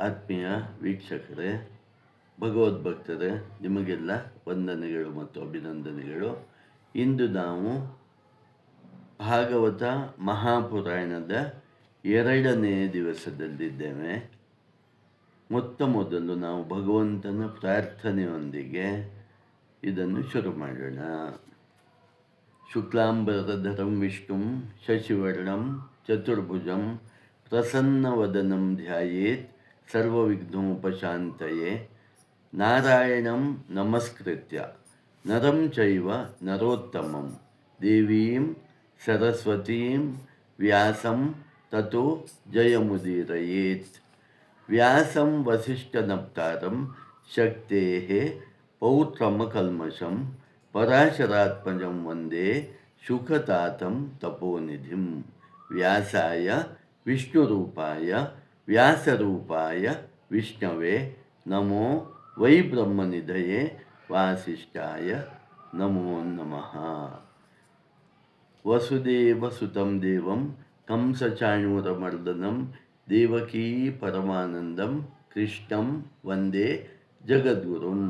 ಆತ್ಮೀಯ ವೀಕ್ಷಕರೇ, ಭಗವದ್ಭಕ್ತರೇ, ನಿಮಗೆಲ್ಲ ವಂದನೆಗಳು ಮತ್ತು ಅಭಿನಂದನೆಗಳು. ಇಂದು ನಾವು ಭಾಗವತ ಮಹಾಪುರಾಣದ 2ನೇ ದಿವಸದಲ್ಲಿದ್ದೇವೆ. ಮೊದಲು ನಾವು ಭಗವಂತನ ಪ್ರಾರ್ಥನೆಯೊಂದಿಗೆ ಇದನ್ನು ಶುರು ಮಾಡೋಣ. ಶುಕ್ಲಾಂಬರಧರಂ ವಿಷ್ಣುಂ ಶಶಿವರ್ಣಂ ಚತುರ್ಭುಜಂ ಪ್ರಸನ್ನವದನಂ ಧ್ಯಾಯೇತ್ ಸರ್ವವಿಘ್ನೋಪಶಾಂತಯೇ. ನಾರಾಯಣಂ ನಮಸ್ಕೃತ್ಯ ನರಂ ಚೈವ ನರೋತ್ತಮಂ ದೇವೀಂ ಸರಸ್ವತೀಂ ವ್ಯಾಸಂ ತತೋ ಜಯಮುದೀರಯೇತ್. ವ್ಯಾಸಂ ವಸಿಷ್ಠನಪ್ತಾರಂ ಶಕ್ತೇಃ ಪೌತ್ರಮಕಲ್ಮಷಂ ಪರಾಶರಾತ್ಮಜಂ ವಂದೇ ಶುಕತಾತಂ ತಪೋನಿಧಿಂ. ವ್ಯಾಸಾಯ ವಿಷ್ಣುರೂಪಾಯ ವ್ಯಾಸರೂಪಾಯ ವಿಷ್ಣವೇ ನಮೋ ವೈ ಬ್ರಹ್ಮನಿಧಯೇ ವಾಸಿಷ್ಠಾಯ ನಮೋ ನಮಃ. ವಸುದೇವಸುತಂ ದೇವಂ ಕಂಸಚಾಣೂರಮರ್ದನಂ ದೇವಕೀ ಪರಮಾನಂದಂ ಕೃಷ್ಣಂ ವಂದೇ ಜಗದ್ಗುರುಂ.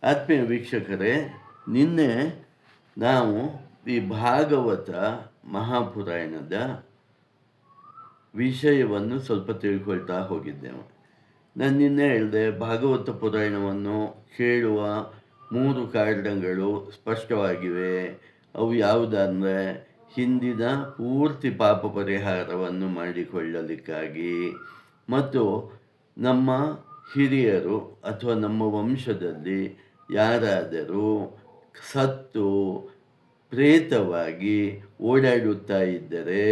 ಆತ್ಮೀಯ ವೀಕ್ಷಕರೇ, ನಿನ್ನೆ ನಾವು ಈ ಭಾಗವತ ಮಹಾಪುರಾಣದ ವಿಷಯವನ್ನು ಸ್ವಲ್ಪ ತಿಳ್ಕೊಳ್ತಾ ಹೋಗಿದ್ದೆವು. ನಾನು ನಿನ್ನೆ ಹೇಳಿದೆ, ಭಾಗವತ ಪುರಾಣವನ್ನು ಕೇಳುವ 3 ಕಾರಣಗಳು ಸ್ಪಷ್ಟವಾಗಿವೆ. ಅವು ಯಾವುದಂದರೆ, ಹಿಂದಿನ ಪೂರ್ತಿ ಪಾಪ ಪರಿಹಾರವನ್ನು ಮಾಡಿಕೊಳ್ಳಲಿಕ್ಕಾಗಿ, ಮತ್ತು ನಮ್ಮ ಹಿರಿಯರು ಅಥವಾ ನಮ್ಮ ವಂಶದಲ್ಲಿ ಯಾರಾದರೂ ಸತ್ತು ಪ್ರೇತವಾಗಿ ಓಡಾಡುತ್ತಾ ಇದ್ದರೆ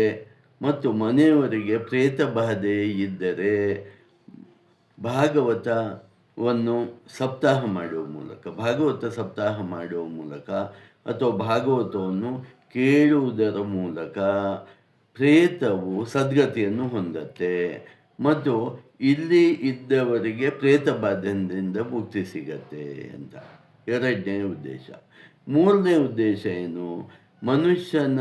ಮತ್ತು ಮನೆಯವರಿಗೆ ಪ್ರೇತ ಬಾಧೆ ಇದ್ದರೆ ಭಾಗವತ ಸಪ್ತಾಹ ಮಾಡುವ ಮೂಲಕ ಅಥವಾ ಭಾಗವತವನ್ನು ಕೇಳುವುದರ ಮೂಲಕ ಪ್ರೇತವು ಸದ್ಗತಿಯನ್ನು ಹೊಂದತ್ತೆ ಮತ್ತು ಇಲ್ಲಿ ಇದ್ದವರಿಗೆ ಪ್ರೇತ ಬಾಧೆಯಿಂದ ಮುಕ್ತಿ ಸಿಗತ್ತೆ ಅಂತ 2ನೇ ಉದ್ದೇಶ. 3ನೇ ಉದ್ದೇಶ ಏನು? ಮನುಷ್ಯನ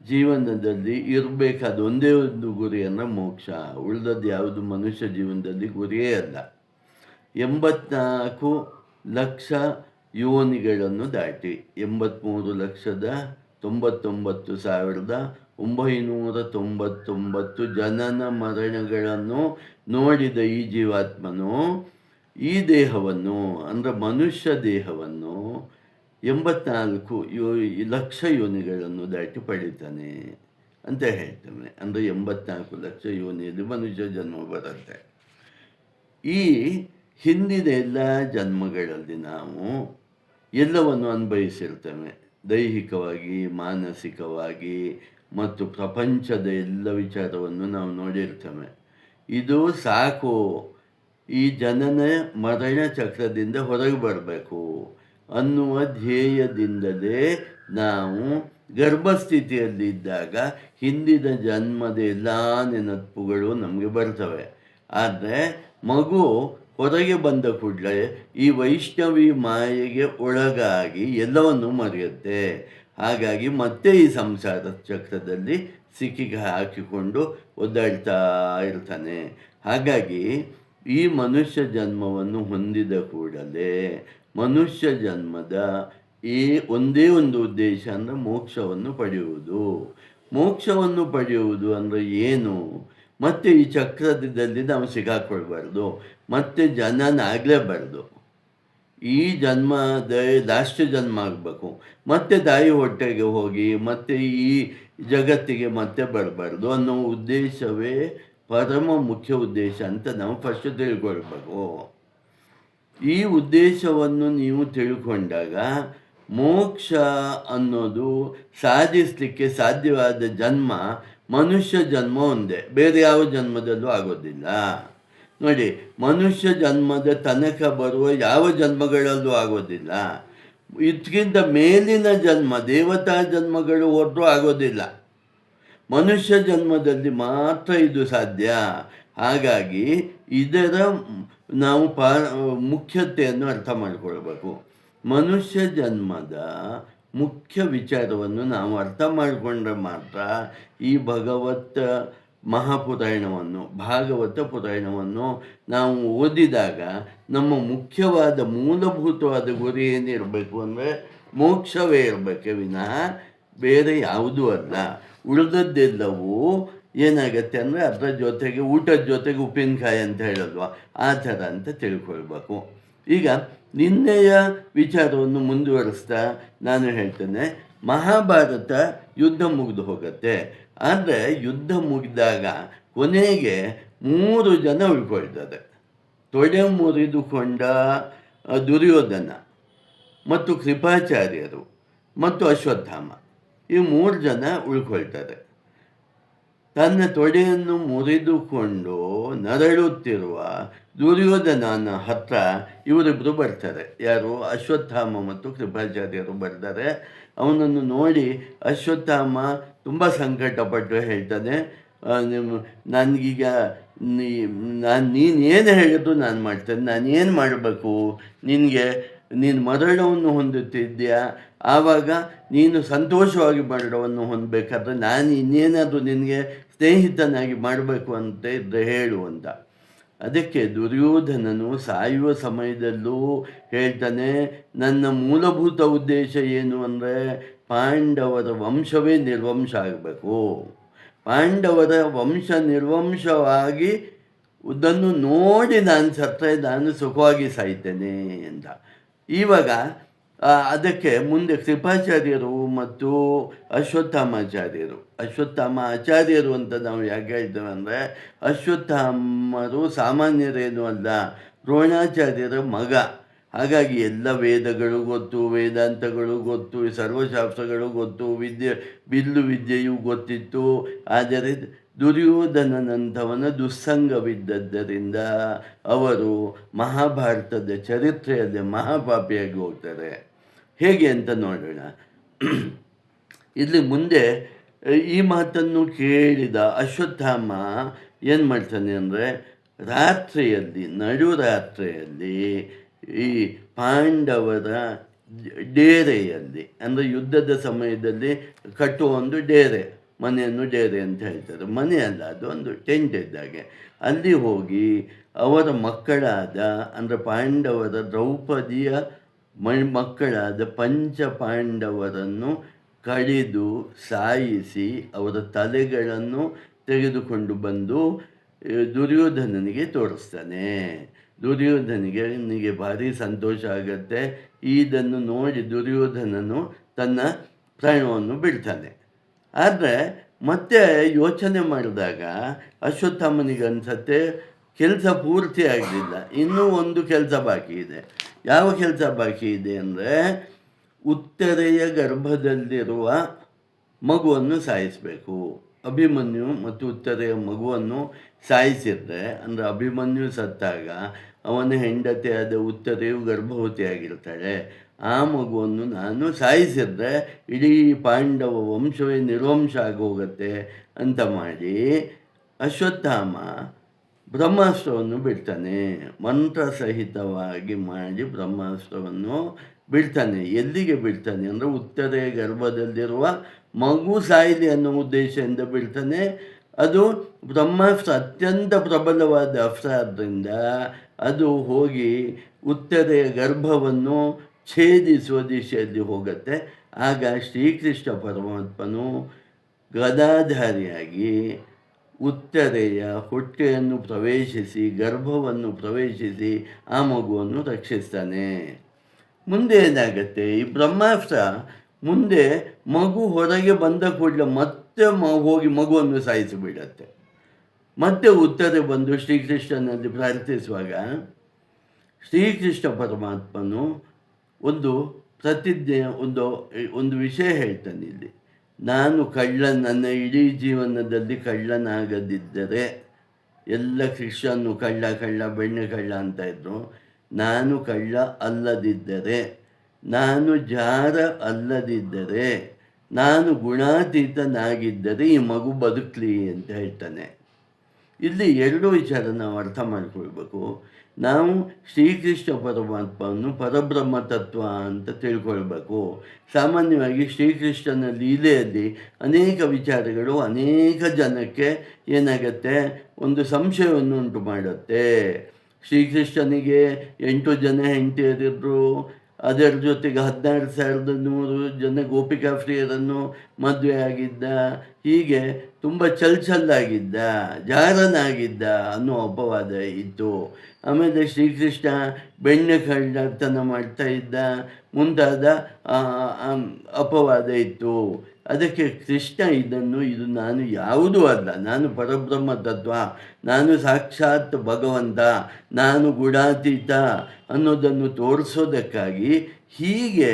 ಜೀವನದಲ್ಲಿ ಇರಬೇಕಾದ ಒಂದೇ ಒಂದು ಗುರಿಯನ್ನು ಮೋಕ್ಷ. ಉಳಿದದ್ದು ಯಾವುದು ಮನುಷ್ಯ ಜೀವನದಲ್ಲಿ ಗುರಿಯೇ ಅಲ್ಲ. 84 ಲಕ್ಷ ಯೋನಿಗಳನ್ನು ದಾಟಿ 83,99,999 ಜನನ ಮರಣಗಳನ್ನು ನೋಡಿದ ಈ ಜೀವಾತ್ಮನು ಈ ದೇಹವನ್ನು, ಅಂದರೆ ಮನುಷ್ಯ ದೇಹವನ್ನು 84 ಲಕ್ಷ ಯೋನಿಗಳನ್ನು ದಾಟಿ ಪಡಿತಾನೆ ಅಂತ ಹೇಳ್ತಾನೆ. ಅಂದರೆ 84 ಲಕ್ಷ ಯೋನಿಯಲ್ಲಿ ಮನುಷ್ಯ ಜನ್ಮ ಬರುತ್ತೆ. ಈ ಹಿಂದಿನ ಎಲ್ಲ ಜನ್ಮಗಳಲ್ಲಿ ನಾವು ಎಲ್ಲವನ್ನು ಅನುಭವಿಸಿರ್ತೇವೆ, ದೈಹಿಕವಾಗಿ, ಮಾನಸಿಕವಾಗಿ ಮತ್ತು ಪ್ರಪಂಚದ ಎಲ್ಲ ವಿಚಾರವನ್ನು ನಾವು ನೋಡಿರ್ತೇವೆ. ಇದು ಸಾಕು, ಈ ಜನನ ಮರಣ ಚಕ್ರದಿಂದ ಹೊರಗೆ ಬರಬೇಕು ಅನ್ನುವ ಧ್ಯೇಯದಿಂದಲೇ ನಾವು ಗರ್ಭಸ್ಥಿತಿಯಲ್ಲಿದ್ದಾಗ ಹಿಂದಿನ ಜನ್ಮದ ಎಲ್ಲ ನೆನಪುಗಳು ನಮಗೆ ಬರ್ತವೆ. ಆದರೆ ಮಗು ಹೊರಗೆ ಬಂದ ಕೂಡಲೇ ಈ ವೈಷ್ಣವಿ ಮಾಯೆಗೆ ಒಳಗಾಗಿ ಎಲ್ಲವನ್ನೂ ಮರೆಯುತ್ತೆ. ಹಾಗಾಗಿ ಮತ್ತೆ ಈ ಸಂಸಾರ ಚಕ್ರದಲ್ಲಿ ಹಾಕಿಕೊಂಡು ಒದ್ದಾಡ್ತಾ ಇರ್ತಾನೆ. ಹಾಗಾಗಿ ಈ ಮನುಷ್ಯ ಜನ್ಮವನ್ನು ಹೊಂದಿದ ಕೂಡಲೇ ಮನುಷ್ಯ ಜನ್ಮದ ಒಂದೇ ಒಂದು ಉದ್ದೇಶ ಅಂದರೆ ಮೋಕ್ಷವನ್ನು ಪಡೆಯುವುದು. ಮೋಕ್ಷವನ್ನು ಪಡೆಯುವುದು ಅಂದರೆ ಏನು? ಮತ್ತೆ ಈ ಚಕ್ರದಲ್ಲಿ ನಾವು ಸಿಗಾಕೊಳ್ಬಾರ್ದು, ಮತ್ತೆ ಜನನ ಆಗಲೇಬಾರ್ದು. ಈ ಜನ್ಮದ ಲಾಸ್ಟ್ ಜನ್ಮ ಆಗಬೇಕು, ಮತ್ತೆ ತಾಯಿ ಹೊಟ್ಟೆಗೆ ಹೋಗಿ ಮತ್ತೆ ಈ ಜಗತ್ತಿಗೆ ಮತ್ತೆ ಬರಬಾರ್ದು ಅನ್ನೋ ಉದ್ದೇಶವೇ ಪರಮ ಮುಖ್ಯ ಉದ್ದೇಶ ಅಂತ ನಾವು ಫಸ್ಟ್ ತಿಳ್ಕೊಳ್ಬೇಕು. ಈ ಉದ್ದೇಶವನ್ನು ನೀವು ತಿಳ್ಕೊಂಡಾಗ ಮೋಕ್ಷ ಅನ್ನೋದು ಸಾಧಿಸಲಿಕ್ಕೆ ಸಾಧ್ಯವಾದ ಜನ್ಮ ಮನುಷ್ಯ ಜನ್ಮ ಒಂದೇ, ಬೇರೆ ಯಾವ ಜನ್ಮದಲ್ಲೂ ಆಗೋದಿಲ್ಲ. ನೋಡಿ, ಮನುಷ್ಯ ಜನ್ಮದ ತನಕ ಬರುವ ಯಾವ ಜನ್ಮಗಳಲ್ಲೂ ಆಗೋದಿಲ್ಲ. ಇದಕ್ಕಿಂತ ಮೇಲಿನ ಜನ್ಮ, ದೇವತಾ ಜನ್ಮಗಳು ಹೊರಟು ಆಗೋದಿಲ್ಲ. ಮನುಷ್ಯ ಜನ್ಮದಲ್ಲಿ ಮಾತ್ರ ಇದು ಸಾಧ್ಯ. ಹಾಗಾಗಿ ಇದರ ನಾವು ಮುಖ್ಯತೆಯನ್ನು ಅರ್ಥ ಮಾಡಿಕೊಳ್ಬೇಕು. ಮನುಷ್ಯ ಜನ್ಮದ ಮುಖ್ಯ ವಿಚಾರವನ್ನು ನಾವು ಅರ್ಥ ಮಾಡಿಕೊಂಡ್ರೆ ಮಾತ್ರ ಈ ಭಗವತ್ ಮಹಾಪುರಾಣವನ್ನು, ಭಾಗವತ ಪುರಾಣವನ್ನು ನಾವು ಓದಿದಾಗ ನಮ್ಮ ಮುಖ್ಯವಾದ ಮೂಲಭೂತವಾದ ಗುರಿ ಏನಿರಬೇಕು ಅಂದರೆ ಮೋಕ್ಷವೇ ಇರಬೇಕೆ ವಿನಃ ಬೇರೆ ಯಾವುದೂ ಅಲ್ಲ. ಉಳಿದದ್ದೆಲ್ಲವೂ ಏನಾಗತ್ತೆ ಅಂದರೆ ಅದರ ಜೊತೆಗೆ ಊಟದ ಜೊತೆಗೆ ಉಪ್ಪಿನಕಾಯಿ ಅಂತ ಹೇಳಲ್ವ, ಆ ಥರ ಅಂತ ತಿಳ್ಕೊಳ್ಬೇಕು. ಈಗ ನಿನ್ನೆಯ ವಿಚಾರವನ್ನು ಮುಂದುವರಿಸ್ತಾ ನಾನು ಹೇಳ್ತೇನೆ, ಮಹಾಭಾರತ ಯುದ್ಧ ಮುಗಿದು ಹೋಗುತ್ತೆ. ಆದರೆ ಯುದ್ಧ ಮುಗಿದಾಗ ಕೊನೆಗೆ 3 ಜನ ಉಳ್ಕೊಳ್ತಾರೆ. ತೊಡೆ ಮುರಿದುಕೊಂಡ ದುರ್ಯೋಧನ ಮತ್ತು ಕೃಪಾಚಾರ್ಯರು ಮತ್ತು ಅಶ್ವತ್ಥಾಮ, ಈ 3 ಜನ ಉಳ್ಕೊಳ್ತಾರೆ. ತನ್ನ ತೊಡೆಯನ್ನು ಮುರಿದುಕೊಂಡು ನರಳುತ್ತಿರುವ ದುರ್ಯೋಧನನ ಹತ್ರ ಇವರಿಬ್ಬರು ಬರ್ತಾರೆ. ಯಾರು? ಅಶ್ವತ್ಥಾಮ ಮತ್ತು ಕೃಪಾಚಾರ್ಯರು ಬರ್ತಾರೆ. ಅವನನ್ನು ನೋಡಿ ಅಶ್ವತ್ಥಾಮ ತುಂಬ ಸಂಕಟಪಟ್ಟು ಹೇಳ್ತಾನೆ, ನನಗೀಗ ನೀನೇನು ಹೇಳಿದ್ರು ನಾನು ಮಾಡ್ತೇನೆ, ನಾನೇನು ಮಾಡಬೇಕು? ನೀನು ಮರಣವನ್ನು ಹೊಂದುತ್ತಿದ್ದೀಯಾ, ಆವಾಗ ನೀನು ಸಂತೋಷವಾಗಿ ಮರಣವನ್ನು ಹೊಂದಬೇಕಾದ್ರೆ ನಾನು ಇನ್ನೇನಾದರೂ ನಿನಗೆ ಸ್ನೇಹಿತನಾಗಿ ಮಾಡಬೇಕು ಅಂತ ಇದ್ದರೆ ಹೇಳು ಅಂತ. ಅದಕ್ಕೆ ದುರ್ಯೋಧನನು ಸಾಯುವ ಸಮಯದಲ್ಲೂ ಹೇಳ್ತಾನೆ, ನನ್ನ ಮೂಲಭೂತ ಉದ್ದೇಶ ಏನು ಅಂದರೆ ಪಾಂಡವರ ವಂಶವೇ ನಿರ್ವಂಶ ಆಗಬೇಕು. ಪಾಂಡವರ ವಂಶ ನಿರ್ವಂಶವಾಗಿ ಅದನ್ನು ನೋಡಿ ನಾನು ಸತ್ತರೆ ನಾನು ಸುಖವಾಗಿ ಸಾಯ್ತೇನೆ ಅಂತ. ಇವಾಗ ಅದಕ್ಕೆ ಮುಂದೆ ಕೃಪಾಚಾರ್ಯರು ಮತ್ತು ಅಶ್ವತ್ಥಾಮ ಆಚಾರ್ಯರು ಅಂತ ನಾವು ಯಾಕೆ ಹೇಳ್ತೇವೆ ಅಂದರೆ, ಅಶ್ವತ್ಥಾಮರು ಸಾಮಾನ್ಯರೇನೂ ಅಲ್ಲ, ದ್ರೋಣಾಚಾರ್ಯರ ಮಗ. ಹಾಗಾಗಿ ಎಲ್ಲ ವೇದಗಳು ಗೊತ್ತು, ವೇದಾಂತಗಳು ಗೊತ್ತು, ಸರ್ವಶಾಸ್ತ್ರಗಳು ಗೊತ್ತು, ಬಿಲ್ಲು ವಿದ್ಯೆಯೂ ಗೊತ್ತಿತ್ತು. ಆದರೆ ದುರ್ಯೋಧನನಂಥವನ ದುಸ್ಸಂಗವಿದ್ದದ್ದರಿಂದ ಅವರು ಮಹಾಭಾರತದ ಚರಿತ್ರೆಯಲ್ಲಿ ಮಹಾಪಾಪಿಯಾಗಿ ಹೋಗ್ತಾರೆ. ಹೇಗೆ ಅಂತ ನೋಡೋಣ. ಇಲ್ಲಿ ಮುಂದೆ ಈ ಮಾತನ್ನು ಕೇಳಿದ ಅಶ್ವತ್ಥಾಮ ಏನು ಮಾಡ್ತಾನೆ ಅಂದರೆ, ನಡುರಾತ್ರಿಯಲ್ಲಿ ಈ ಪಾಂಡವರ ಡೇರೆಯಲ್ಲಿ, ಅಂದರೆ ಯುದ್ಧದ ಸಮಯದಲ್ಲಿ ಕಟ್ಟುವ ಒಂದು ಡೇರೆ, ಮನೆಯನ್ನು ಡೇರೆ ಅಂತ ಹೇಳ್ತಾರೆ. ಮನೆ ಅಲ್ಲ, ಅದು ಒಂದು ಟೆಂಟ್ ಇದ್ದಾಗೆ. ಅಲ್ಲಿ ಹೋಗಿ ಅವರ ಮಕ್ಕಳಾದ, ಅಂದರೆ ಪಾಂಡವರ ದ್ರೌಪದಿಯ ಮಕ್ಕಳಾದ ಪಾಂಡವರನ್ನು ಕಡಿದು ಸಾಯಿಸಿ ಅವರ ತಲೆಗಳನ್ನು ತೆಗೆದುಕೊಂಡು ಬಂದು ದುರ್ಯೋಧನನಿಗೆ ತೋರಿಸ್ತಾನೆ. ದುರ್ಯೋಧನಿಗೆ ಭಾರಿ ಸಂತೋಷ ಆಗತ್ತೆ. ಇದನ್ನು ನೋಡಿ ದುರ್ಯೋಧನನು ತನ್ನ ಪ್ರಾಣವನ್ನು ಬಿಡ್ತಾನೆ. ಆದರೆ ಮತ್ತೆ ಯೋಚನೆ ಮಾಡಿದಾಗ ಅಶ್ವತ್ಥಾಮನಿಗೆ ಅನಿಸತ್ತೆ, ಕೆಲಸ ಪೂರ್ತಿ ಆಗಲಿಲ್ಲ, ಇನ್ನೂ ಒಂದು ಕೆಲಸ ಬಾಕಿ ಇದೆ. ಯಾವ ಕೆಲಸ ಬಾಕಿ ಇದೆ ಅಂದರೆ, ಉತ್ತರೆಯ ಗರ್ಭದಲ್ಲಿರುವ ಮಗುವನ್ನು ಸಾಯಿಸಬೇಕು. ಅಭಿಮನ್ಯು ಮತ್ತು ಉತ್ತರೆಯ ಮಗುವನ್ನು ಸಾಯಿಸಿದ್ರೆ, ಅಂದರೆ ಅಭಿಮನ್ಯು ಸತ್ತಾಗ ಅವನ ಹೆಂಡತಿಯಾದ ಉತ್ತರೆಯು ಗರ್ಭವತಿಯಾಗಿರ್ತಾಳೆ. ಆ ಮಗುವನ್ನು ನಾನು ಸಾಯಿಸಿದ್ರೆ ಇಡೀ ಪಾಂಡವ ವಂಶವೇ ನಿರ್ವಂಶ ಆಗೋಗುತ್ತೆ ಅಂತ ಮಾಡಿ ಅಶ್ವತ್ಥಾಮ ಬ್ರಹ್ಮಾಸ್ತ್ರವನ್ನು ಬಿಡ್ತಾನೆ. ಮಂತ್ರಸಹಿತವಾಗಿ ಮಾಡಿ ಬ್ರಹ್ಮಾಸ್ತ್ರವನ್ನು ಬಿಡ್ತಾನೆ. ಎಲ್ಲಿಗೆ ಬಿಡ್ತಾನೆ ಅಂದರೆ, ಉತ್ತರೆಯ ಗರ್ಭದಲ್ಲಿರುವ ಮಗು ಸಾಯಲಿ ಅನ್ನೋ ಉದ್ದೇಶದಿಂದ ಬಿಡ್ತಾನೆ. ಅದು ಬ್ರಹ್ಮಾಸ್ತ್ರ ಅತ್ಯಂತ ಪ್ರಬಲವಾದ ಅಸ್ತ್ರ ಆದ್ದರಿಂದ ಅದು ಹೋಗಿ ಉತ್ತರೆಯ ಗರ್ಭವನ್ನು ಛೇದಿಸುವ ದಿಶೆಯಲ್ಲಿ ಹೋಗುತ್ತೆ. ಆಗ ಶ್ರೀಕೃಷ್ಣ ಪರಮಾತ್ಮನು ಗದಾಧಾರಿಯಾಗಿ ಉತ್ತರೆಯ ಹೊಟ್ಟೆಯನ್ನು ಪ್ರವೇಶಿಸಿ, ಗರ್ಭವನ್ನು ಪ್ರವೇಶಿಸಿ ಆ ಮಗುವನ್ನು ರಕ್ಷಿಸ್ತಾನೆ. ಮುಂದೆ ಏನಾಗುತ್ತೆ, ಈ ಬ್ರಹ್ಮಾಸ್ತ್ರ ಮುಂದೆ ಮಗು ಹೊರಗೆ ಬಂದ ಕೂಡಲೇ ಮತ್ತೆ ಹೋಗಿ ಮಗುವನ್ನು ಸಾಯಿಸಿಬಿಡತ್ತೆ. ಮತ್ತೆ ಉತ್ತರ ಬಂದು ಶ್ರೀಕೃಷ್ಣನಲ್ಲಿ ಪ್ರಾರ್ಥಿಸುವಾಗ ಶ್ರೀಕೃಷ್ಣ ಪರಮಾತ್ಮನು ಒಂದು ಪ್ರತಿಜ್ಞೆ, ಒಂದು ವಿಷಯ ಹೇಳ್ತಾನೆ ಇಲ್ಲಿ. ನಾನು ನನ್ನ ಇಡೀ ಜೀವನದಲ್ಲಿ ಕಳ್ಳನಾಗದಿದ್ದರೆ, ಎಲ್ಲ ಕೃಷ್ಣನು ಕಳ್ಳ ಬೆಣ್ಣೆ ಕಳ್ಳ ಅಂತ ಇದ್ರು, ನಾನು ಕಳ್ಳ ಅಲ್ಲದಿದ್ದರೆ, ನಾನು ಜಾರ ಅಲ್ಲದಿದ್ದರೆ, ನಾನು ಗುಣಾತೀತನಾಗಿದ್ದರೆ ಈ ಮಗು ಬದುಕಲಿ ಅಂತ ಹೇಳ್ತಾನೆ. ಇಲ್ಲಿ ಎರಡು ವಿಚಾರ ನಾವು ಅರ್ಥ ಮಾಡ್ಕೊಳ್ಬೇಕು. ನಾವು ಶ್ರೀಕೃಷ್ಣ ಪರಮಾತ್ಮವನ್ನು ಪರಬ್ರಹ್ಮ ತತ್ವ ಅಂತ ತಿಳ್ಕೊಳ್ಬೇಕು. ಸಾಮಾನ್ಯವಾಗಿ ಶ್ರೀಕೃಷ್ಣನ ಲೀಲೆಯಲ್ಲಿ ಅನೇಕ ವಿಚಾರಗಳು ಅನೇಕ ಜನಕ್ಕೆ ಏನಾಗತ್ತೆ, ಒಂದು ಸಂಶಯವನ್ನು ಉಂಟು ಮಾಡುತ್ತೆ. ಶ್ರೀಕೃಷ್ಣನಿಗೆ 8 ಜನ ಹೆಂಡತಿಯರಿದ್ದರು, ಅದರ ಜೊತೆಗೆ 16,100 ಜನ ಗೋಪಿಕಾ ಪ್ರಿಯರನ್ನು ಮದುವೆ ಆಗಿದ್ದ. ಹೀಗೆ ತುಂಬ ಚಲ್ಚಲ್ಲಾಗಿದ್ದ, ಜಾರನಾಗಿದ್ದ ಅನ್ನೋ ಅಪವಾದ ಇತ್ತು. ಆಮೇಲೆ ಶ್ರೀಕೃಷ್ಣ ಬೆಣ್ಣೆ ಕಳ್ಳತನ ಮಾಡ್ತಾ ಇದ್ದ ಮುಂತಾದ ಅಪವಾದ ಇತ್ತು. ಅದಕ್ಕೆ ಕೃಷ್ಣ ಇದು ನಾನು ಯಾವುದೂ ಅಲ್ಲ, ನಾನು ಪರಬ್ರಹ್ಮ ತತ್ವ, ನಾನು ಸಾಕ್ಷಾತ್ ಭಗವಂತ, ನಾನು ಗುಣಾತೀತ ಅನ್ನೋದನ್ನು ತೋರಿಸೋದಕ್ಕಾಗಿ ಹೀಗೆ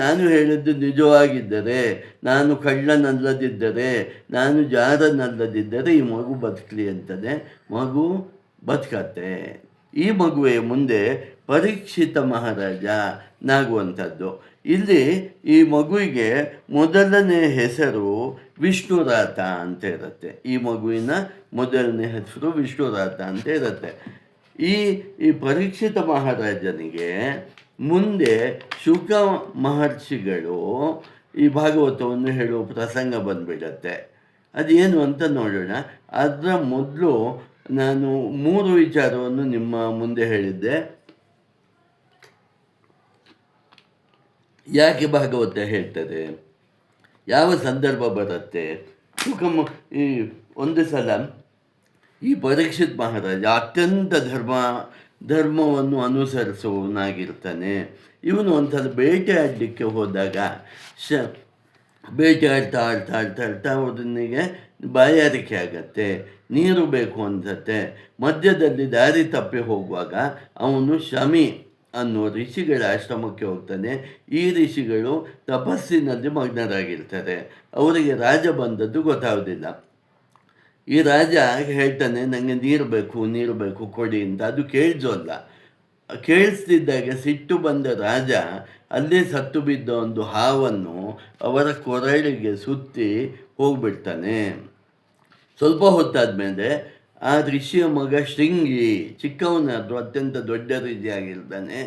ನಾನು ಹೇಳಿದ್ದು ನಿಜವಾಗಿದ್ದರೆ, ನಾನು ಕಳ್ಳನಲ್ಲದಿದ್ದರೆ, ನಾನು ಜಾರನಲ್ಲದಿದ್ದರೆ ಈ ಮಗು ಬದುಕಲಿ ಅಂತದೆ. ಮಗು ಬದುಕತ್ತೆ. ಈ ಮಗುವೆ ಮುಂದೆ ಪರೀಕ್ಷಿತ ಮಹಾರಾಜನಾಗುವಂಥದ್ದು. ಇಲ್ಲಿ ಈ ಮಗುವಿಗೆ ಮೊದಲನೇ ಹೆಸರು ವಿಷ್ಣುರಾತ ಅಂತ ಇರುತ್ತೆ. ಈ ಮಗುವಿನ ಮೊದಲನೇ ಹೆಸರು ವಿಷ್ಣುರಾತ ಅಂತ ಇರುತ್ತೆ. ಈ ಪರೀಕ್ಷಿತ ಮಹಾರಾಜನಿಗೆ ಮುಂದೆ ಶುಕ ಮಹರ್ಷಿಗಳು ಈ ಭಾಗವತವನ್ನು ಹೇಳುವ ಪ್ರಸಂಗ ಬಂದ್ಬಿಡತ್ತೆ. ಅದೇನು ಅಂತ ನೋಡೋಣ. ಅದರ ಮೊದಲು ನಾನು 3 ವಿಚಾರವನ್ನು ನಿಮ್ಮ ಮುಂದೆ ಹೇಳಿದ್ದೆ. ಯಾಕೆ ಭಾಗವತ ಹೇಳ್ತದೆ, ಯಾವ ಸಂದರ್ಭ ಬರುತ್ತೆ. ಈ ಒಂದು ಸಲ ಈ ಪರೀಕ್ಷಿತ್ ಮಹಾರಾಜ ಅತ್ಯಂತ ಧರ್ಮವನ್ನು ಅನುಸರಿಸುವವನಾಗಿರ್ತಾನೆ. ಇವನು ಒಂದ್ಸಲ ಬೇಟೆಯಾಡಲಿಕ್ಕೆ ಹೋದಾಗ ಬೇಟೆಯಾಡ್ತಾ ಆಡ್ತಾ ಆಡ್ತಾ ಆಡ್ತಾ ಅವನಿಗೆ ಬಾಯಾರಿಕೆ ಆಗತ್ತೆ, ನೀರು ಬೇಕು ಅನ್ಸತ್ತೆ. ಮಧ್ಯದಲ್ಲಿ ದಾರಿ ತಪ್ಪಿ ಹೋಗುವಾಗ ಅವನು ಶಮಿ ಅನ್ನೋ ಋಷಿಗಳ ಆಶ್ರಮಕ್ಕೆ ಹೋಗ್ತಾನೆ. ಈ ಋಷಿಗಳು ತಪಸ್ಸಿನಲ್ಲಿ ಮಗ್ನರಾಗಿರ್ತಾರೆ. ಅವರಿಗೆ ರಾಜ ಬಂದದ್ದು ಗೊತ್ತಾಗೋದಿಲ್ಲ. ಈ ರಾಜ ಹೇಳ್ತಾನೆ, ನನಗೆ ನೀರು ಬೇಕು ಕೊಡಿ ಅಂತ. ಅದು ಕೇಳಿಸೋಲ್ಲ. ಕೇಳಿಸ್ತಿದ್ದಾಗ ಸಿಟ್ಟು ಬಂದ ರಾಜ ಅಲ್ಲೇ ಸತ್ತು ಬಿದ್ದ ಒಂದು ಹಾವನ್ನು ಅವರ ಕೊರಳಿಗೆ ಸುತ್ತಿ ಹೋಗ್ಬಿಡ್ತಾನೆ. ಸ್ವಲ್ಪ ಹೊತ್ತಾದ್ಮೇಲೆ ಆ ಋಷಿಯ ಮಗ ಶೃಂಗಿ, ಚಿಕ್ಕವನಾದರೂ ಅತ್ಯಂತ ದೊಡ್ಡ ಋಷಿ ಆಗಿರ್ತಾನೆ,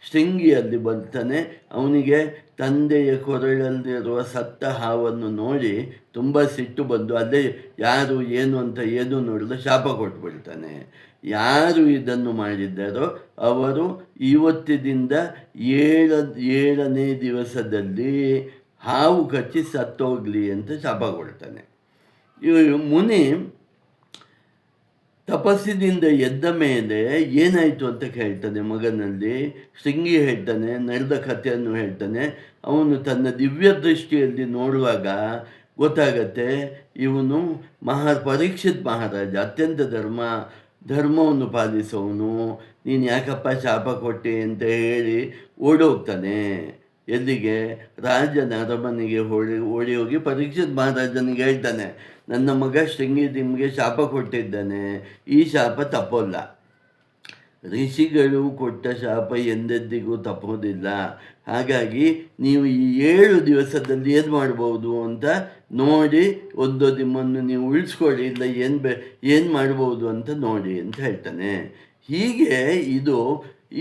ಶೃಂಗಿಯಲ್ಲಿ ಬರ್ತಾನೆ. ಅವನಿಗೆ ತಂದೆಯ ಕೊರಳಲ್ಲಿರುವ ಸತ್ತ ಹಾವನ್ನು ನೋಡಿ ತುಂಬ ಸಿಟ್ಟು ಬಂದು ಅಲ್ಲೇ ಯಾರು ಏನು ಅಂತ ಏನೂ ನೋಡಲು ಶಾಪ ಕೊಟ್ಬಿಡ್ತಾನೆ. ಯಾರು ಇದನ್ನು ಮಾಡಿದ್ದಾರೋ ಅವರು ಇವತ್ತಿನಿಂದ 7ನೇ ದಿವಸದಲ್ಲಿ ಹಾವು ಕಚ್ಚಿ ಸತ್ತೋಗ್ಲಿ ಅಂತ ಶಾಪ ಕೊಡ್ತಾನೆ. ಮುನಿ ತಪಸ್ಸಿನಿಂದ ಎದ್ದ ಮೇಲೆ ಏನಾಯಿತು ಅಂತ ಕೇಳ್ತಾನೆ ಮಗನಲ್ಲಿ. ಶೃಂಗಿ ಹೇಳ್ತಾನೆ, ನಡೆದ ಕಥೆಯನ್ನು ಹೇಳ್ತಾನೆ. ಅವನು ತನ್ನ ದಿವ್ಯ ದೃಷ್ಟಿಯಲ್ಲಿ ನೋಡುವಾಗ ಗೊತ್ತಾಗತ್ತೆ, ಇವನು ಪರೀಕ್ಷಿತ್ ಮಹಾರಾಜ, ಅತ್ಯಂತ ಧರ್ಮವನ್ನು ಪಾಲಿಸೋನು. ನೀನು ಯಾಕಪ್ಪ ಶಾಪ ಕೊಟ್ಟೆ ಅಂತ ಹೇಳಿ ಓಡೋಗ್ತಾನೆ. ಎಲ್ಲಿಗೆ? ರಾಜನ ಅರಮನೆಗೆ ಓಡಿ ಹೋಗಿ ಪರೀಕ್ಷಿತ್ ಮಹಾರಾಜನಿಗೆ ಹೇಳ್ತಾನೆ, ನನ್ನ ಮಗ ಶೃಂಗಿ ನಿಮಗೆ ಶಾಪ ಕೊಟ್ಟಿದ್ದಾನೆ, ಈ ಶಾಪ ತಪ್ಪೋಲ್ಲ. ಋಷಿಗಳು ಕೊಟ್ಟ ಶಾಪ ಎಂದೆಂದಿಗೂ ತಪ್ಪೋದಿಲ್ಲ. ಹಾಗಾಗಿ ನೀವು ಈ 7 ದಿವಸದಲ್ಲಿ ಏನು ಮಾಡ್ಬೋದು ಅಂತ ನೋಡಿ ಒಂದು ನಿಮ್ಮನ್ನು ನೀವು ಉಳಿಸ್ಕೊಳ್ಳಿ, ಇಲ್ಲ ಏನು ಮಾಡ್ಬೋದು ಅಂತ ನೋಡಿ ಅಂತ ಹೇಳ್ತಾನೆ. ಹೀಗೆ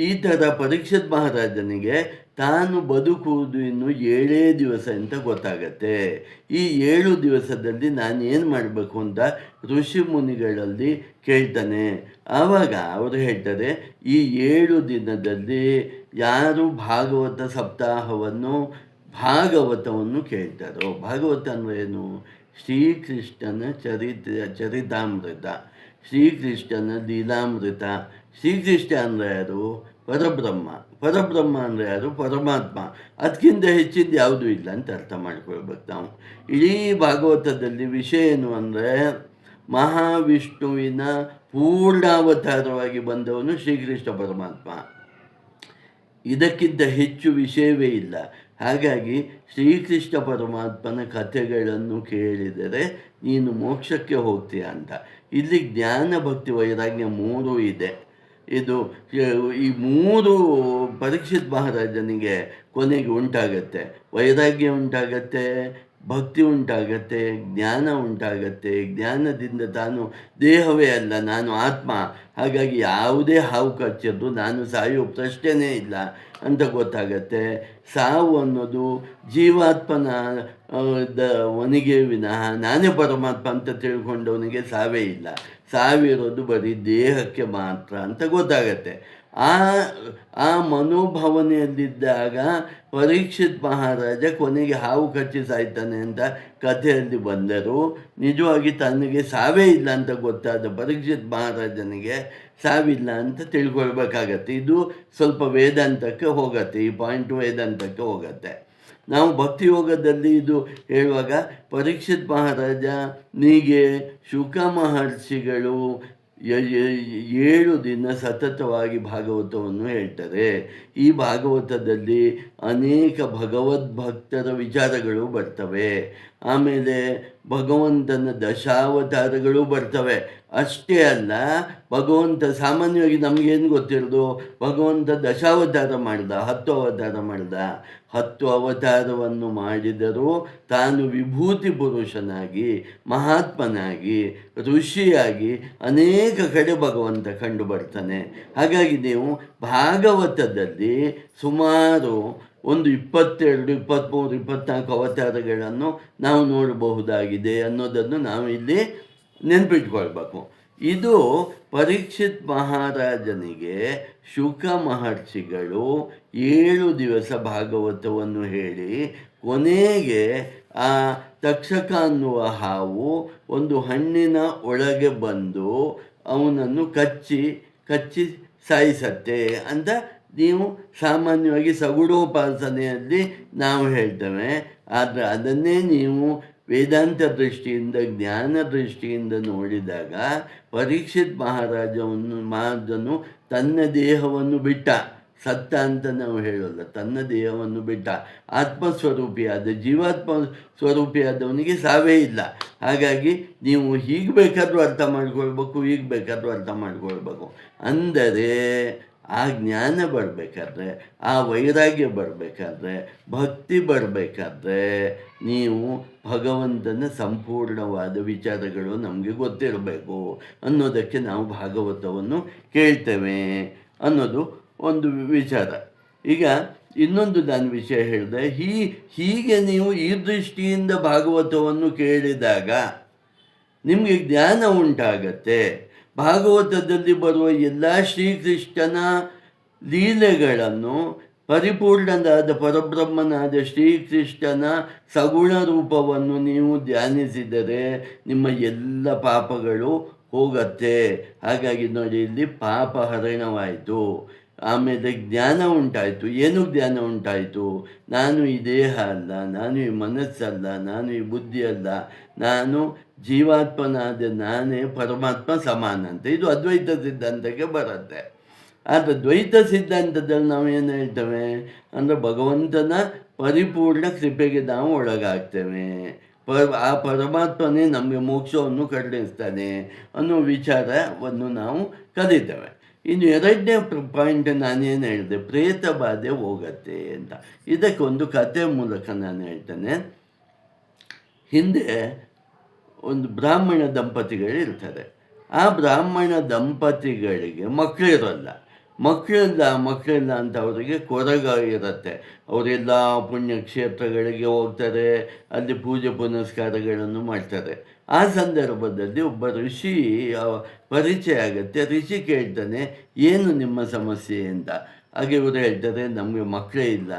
ಈ ಥರ ಪರೀಕ್ಷಿತ್ ಮಹಾರಾಜನಿಗೆ ತಾನು ಬದುಕುವುದು ಇನ್ನು 7 ದಿವಸ ಅಂತ ಗೊತ್ತಾಗತ್ತೆ. ಈ 7 ದಿವಸದಲ್ಲಿ ನಾನು ಏನು ಮಾಡಬೇಕು ಅಂತ ಋಷಿ ಮುನಿಗಳಲ್ಲಿ ಕೇಳ್ತಾನೆ. ಆವಾಗ ಅವರು ಹೇಳ್ತಾರೆ, ಈ 7 ದಿನದಲ್ಲಿ ಯಾರು ಭಾಗವತ ಭಾಗವತವನ್ನು ಕೇಳ್ತಾರೋ, ಭಾಗವತ ಅಂದರೆ ಏನು? ಶ್ರೀಕೃಷ್ಣನ ಚರಿತಾಮೃತ, ಶ್ರೀಕೃಷ್ಣನ ಲೀಲಾಮೃತ. ಶ್ರೀಕೃಷ್ಣ ಅಂದರೆ ಯಾರು? ಪರಬ್ರಹ್ಮ ಅಂದರೆ ಯಾರು? ಪರಮಾತ್ಮ. ಅದಕ್ಕಿಂತ ಹೆಚ್ಚಿಂದ ಯಾವುದೂ ಇಲ್ಲ ಅಂತ ಅರ್ಥ ಮಾಡ್ಕೊಳ್ಬೇಕು ನಾವು. ಇಡೀ ಭಾಗವತದಲ್ಲಿ ವಿಷಯ ಏನು ಅಂದರೆ, ಮಹಾವಿಷ್ಣುವಿನ ಪೂರ್ಣಾವತಾರವಾಗಿ ಬಂದವನು ಶ್ರೀಕೃಷ್ಣ ಪರಮಾತ್ಮ. ಇದಕ್ಕಿಂತ ಹೆಚ್ಚು ವಿಷಯವೇ ಇಲ್ಲ. ಹಾಗಾಗಿ ಶ್ರೀಕೃಷ್ಣ ಪರಮಾತ್ಮನ ಕಥೆಗಳನ್ನು ಕೇಳಿದರೆ ನೀನು ಮೋಕ್ಷಕ್ಕೆ ಹೋಗ್ತೀಯ ಅಂತ. ಇಲ್ಲಿ ಜ್ಞಾನ, ಭಕ್ತಿ, ವೈರಾಗ್ಯ 3 ಇದೆ. ಈ 3 ಪರೀಕ್ಷಿತ್ ಮಹಾರಾಜನಿಗೆ ಕೊನೆಗೆ ಉಂಟಾಗತ್ತೆ. ವೈರಾಗ್ಯ ಉಂಟಾಗತ್ತೆ, ಭಕ್ತಿ ಉಂಟಾಗತ್ತೆ, ಜ್ಞಾನ ಉಂಟಾಗತ್ತೆ. ಜ್ಞಾನದಿಂದ ತಾನು ದೇಹವೇ ಅಲ್ಲ, ನಾನು ಆತ್ಮ. ಹಾಗಾಗಿ ಯಾವುದೇ ಹಾವು ಕಚ್ಚಿದ್ದು ನಾನು ಸಾಯುವ ಪ್ರಶ್ನೆನೇ ಇಲ್ಲ ಅಂತ ಗೊತ್ತಾಗತ್ತೆ. ಸಾವು ಅನ್ನೋದು ಜೀವಾತ್ಮನ ಒನಿಗೆ ವಿನಃ ನಾನೇ ಪರಮಾತ್ಮ ಅಂತ ತಿಳ್ಕೊಂಡವನಿಗೆ ಸಾವೇ ಇಲ್ಲ. ಸಾವಿರೋದು ಬರೀ ದೇಹಕ್ಕೆ ಮಾತ್ರ ಅಂತ ಗೊತ್ತಾಗತ್ತೆ. ಆ ಆ ಮನೋಭಾವನೆಯಲ್ಲಿದ್ದಾಗ ಪರೀಕ್ಷಿತ್ ಮಹಾರಾಜ ಕೊನೆಗೆ ಹಾವು ಕಚ್ಚಿ ಸಾಯ್ತಾನೆ ಅಂತ ಕಥೆಯಲ್ಲಿ ಬಂದರು. ನಿಜವಾಗಿ ತನಗೆ ಸಾವೇ ಇಲ್ಲ ಅಂತ ಗೊತ್ತಾದ ಪರೀಕ್ಷಿತ್ ಮಹಾರಾಜನಿಗೆ ಸಾವಿಲ್ಲ ಅಂತ ತಿಳ್ಕೊಳ್ಬೇಕಾಗತ್ತೆ. ಇದು ಸ್ವಲ್ಪ ವೇದಾಂತಕ್ಕೆ ಹೋಗುತ್ತೆ, ಈ ಪಾಯಿಂಟ್ ವೇದಾಂತಕ್ಕೆ ಹೋಗುತ್ತೆ. ನಾವು ಭಕ್ತಿ ಯೋಗದಲ್ಲಿ ಇದು ಹೇಳುವಾಗ ಪರೀಕ್ಷಿತ್ ಮಹಾರಾಜ ನೀಗೆ ಶುಕ ಮಹರ್ಷಿಗಳು 7 ದಿನ ಸತತವಾಗಿ ಭಾಗವತವನ್ನು ಹೇಳ್ತಾರೆ. ಈ ಭಾಗವತದಲ್ಲಿ ಅನೇಕ ಭಗವದ್ಭಕ್ತರ ವಿಚಾರಗಳು ಬರ್ತವೆ. ಆಮೇಲೆ ಭಗವಂತನ ದಶಾವತಾರಗಳು ಬರ್ತವೆ. ಅಷ್ಟೇ ಅಲ್ಲ, ಭಗವಂತ ಸಾಮಾನ್ಯವಾಗಿ ನಮಗೇನು ಗೊತ್ತಿರೋದು, ಭಗವಂತ ದಶಾವತಾರ ಮಾಡಿದ, 10 ಅವತಾರ ಮಾಡಿದ. 10 ಅವತಾರವನ್ನು ಮಾಡಿದರೂ ತಾನು ವಿಭೂತಿ ಪುರುಷನಾಗಿ, ಮಹಾತ್ಮನಾಗಿ, ಋಷಿಯಾಗಿ ಅನೇಕ ಕಡೆ ಭಗವಂತ ಕಂಡು ಬರ್ತಾನೆ. ಹಾಗಾಗಿ ನೀವು ಭಾಗವತದಲ್ಲಿ ಸುಮಾರು ಒಂದು 22, 23, 24 ಅವತಾರಗಳನ್ನು ನಾವು ನೋಡಬಹುದಾಗಿದೆ ಅನ್ನೋದನ್ನು ನಾವು ಇಲ್ಲಿ ನೆನಪಿಟ್ಕೊಳ್ಬೇಕು. ಇದು ಪರೀಕ್ಷಿತ್ ಮಹಾರಾಜನಿಗೆ ಶುಕ ಮಹರ್ಷಿಗಳು 7 ದಿವಸ ಭಾಗವತವನ್ನು ಹೇಳಿ ಕೊನೆಗೆ ಆ ತಕ್ಷಕ ಅನ್ನುವ ಹಾವು ಒಂದು ಹಣ್ಣಿನ ಒಳಗೆ ಬಂದು ಅವನನ್ನು ಕಚ್ಚಿ ಸಾಯಿಸತ್ತೆ ಅಂತ ನೀವು ಸಾಮಾನ್ಯವಾಗಿ ಸಗುಣೋಪಾಸನೆಯಲ್ಲಿ ನಾವು ಹೇಳ್ತೇವೆ. ಆದರೆ ಅದನ್ನೇ ನೀವು ವೇದಾಂತ ದೃಷ್ಟಿಯಿಂದ, ಜ್ಞಾನ ದೃಷ್ಟಿಯಿಂದ ನೋಡಿದಾಗ ಪರೀಕ್ಷಿತ್ ಮಹಾರಾಜನು ತನ್ನ ದೇಹವನ್ನು ಬಿಟ್ಟ, ಸತ್ತ ಅಂತ ನಾವು ಹೇಳೋಲ್ಲ, ತನ್ನ ದೇಹವನ್ನು ಬಿಟ್ಟ ಆತ್ಮಸ್ವರೂಪಿಯಾದ ಜೀವಾತ್ಮ ಸ್ವರೂಪಿಯಾದವನಿಗೆ ಸಾವೇ ಇಲ್ಲ. ಹಾಗಾಗಿ ನೀವು ಹೀಗೆ ಬೇಕಾದರೂ ಅರ್ಥ ಮಾಡ್ಕೊಳ್ಬೇಕು, ಹೀಗೆ ಬೇಕಾದರೂ ಅರ್ಥ ಮಾಡ್ಕೊಳ್ಬೇಕು. ಅಂದರೆ ಆ ಜ್ಞಾನ ಬರಬೇಕಾದ್ರೆ, ಆ ವೈರಾಗ್ಯ ಬರಬೇಕಾದ್ರೆ, ಭಕ್ತಿ ಬರಬೇಕಾದ್ರೆ ನೀವು ಭಗವಂತನ ಸಂಪೂರ್ಣವಾದ ವಿಚಾರಗಳು ನಮಗೆ ಗೊತ್ತಿರಬೇಕು ಅನ್ನೋದಕ್ಕೆ ನಾವು ಭಾಗವತವನ್ನು ಕೇಳ್ತೇವೆ ಅನ್ನೋದು ಒಂದು ವಿಚಾರ. ಈಗ ಇನ್ನೊಂದು ನಾನು ವಿಷಯ ಹೇಳಿದೆ, ಹೀಗೆ ನೀವು ಈ ದೃಷ್ಟಿಯಿಂದ ಭಾಗವತವನ್ನು ಕೇಳಿದಾಗ ನಿಮಗೆ ಜ್ಞಾನ ಉಂಟಾಗತ್ತೆ. ಭಾಗವತದಲ್ಲಿ ಬರುವ ಎಲ್ಲ ಶ್ರೀಕೃಷ್ಣನ ಲೀಲೆಗಳನ್ನು ಪರಿಪೂರ್ಣನಾದ ಪರಬ್ರಹ್ಮನಾದ ಶ್ರೀಕೃಷ್ಣನ ಸಗುಣ ರೂಪವನ್ನು ನೀವು ಧ್ಯಾನಿಸಿದರೆ ನಿಮ್ಮ ಎಲ್ಲ ಪಾಪಗಳು ಹೋಗತ್ತೆ. ಹಾಗಾಗಿ ನೋಡಿ, ಇಲ್ಲಿ ಪಾಪ ಹರಣವಾಯಿತು. ಆಮೇಲೆ ಜ್ಞಾನ ಉಂಟಾಯಿತು. ಏನು ಜ್ಞಾನ ಉಂಟಾಯಿತು? ನಾನು ಈ ದೇಹ ಅಲ್ಲ, ನಾನು ಈ ಮನಸ್ಸಲ್ಲ, ನಾನು ಈ ಬುದ್ಧಿ ಅಲ್ಲ, ನಾನು ಜೀವಾತ್ಮನಾದ ನಾನೇ ಪರಮಾತ್ಮ ಸಮಾನ ಅಂತ. ಇದು ಅದ್ವೈತ ಸಿದ್ಧಾಂತಕ್ಕೆ ಬರುತ್ತೆ. ಆದರೆ ದ್ವೈತ ಸಿದ್ಧಾಂತದಲ್ಲಿ ನಾವು ಏನು ಹೇಳ್ತೇವೆ ಅಂದರೆ ಭಗವಂತನ ಪರಿಪೂರ್ಣ ಕೃಪೆಗೆ ನಾವು ಒಳಗಾಗ್ತೇವೆ. ಆ ಪರಮಾತ್ಮನೇ ನಮಗೆ ಮೋಕ್ಷವನ್ನು ಕರುಣಿಸ್ತಾನೆ ಅನ್ನೋ ವಿಚಾರವನ್ನು ನಾವು ಕಲಿತೇವೆ. ಇನ್ನು 2ನೇ ಪಾಯಿಂಟ್ ನಾನೇನು ಹೇಳಿದೆ, ಪ್ರೇತ ಬಾಧೆ ಹೋಗತ್ತೆ ಅಂತ. ಇದಕ್ಕೊಂದು ಕಥೆ ಮೂಲಕ ನಾನು ಹೇಳ್ತೇನೆ. ಹಿಂದೆ ಒಂದು ಬ್ರಾಹ್ಮಣ ದಂಪತಿಗಳಿರ್ತಾರೆ. ಆ ಬ್ರಾಹ್ಮಣ ದಂಪತಿಗಳಿಗೆ ಮಕ್ಕಳಿರೋಲ್ಲ ಅಂತ ಅವರಿಗೆ ಕೊರಗ ಇರುತ್ತೆ. ಅವರೆಲ್ಲ ಪುಣ್ಯಕ್ಷೇತ್ರಗಳಿಗೆ ಹೋಗ್ತಾರೆ, ಅಲ್ಲಿ ಪೂಜೆ ಪುನಸ್ಕಾರಗಳನ್ನು ಮಾಡ್ತಾರೆ. ಆ ಸಂದರ್ಭದಲ್ಲಿ ಒಬ್ಬ ಋಷಿ ಪರಿಚಯ ಆಗುತ್ತೆ. ಋಷಿ ಕೇಳ್ತಾನೆ, ಏನು ನಿಮ್ಮ ಸಮಸ್ಯೆ ಅಂತ. ಹಾಗೆ ಇವರು ಹೇಳ್ತಾರೆ, ನಮಗೆ ಮಕ್ಕಳೇ ಇಲ್ಲ,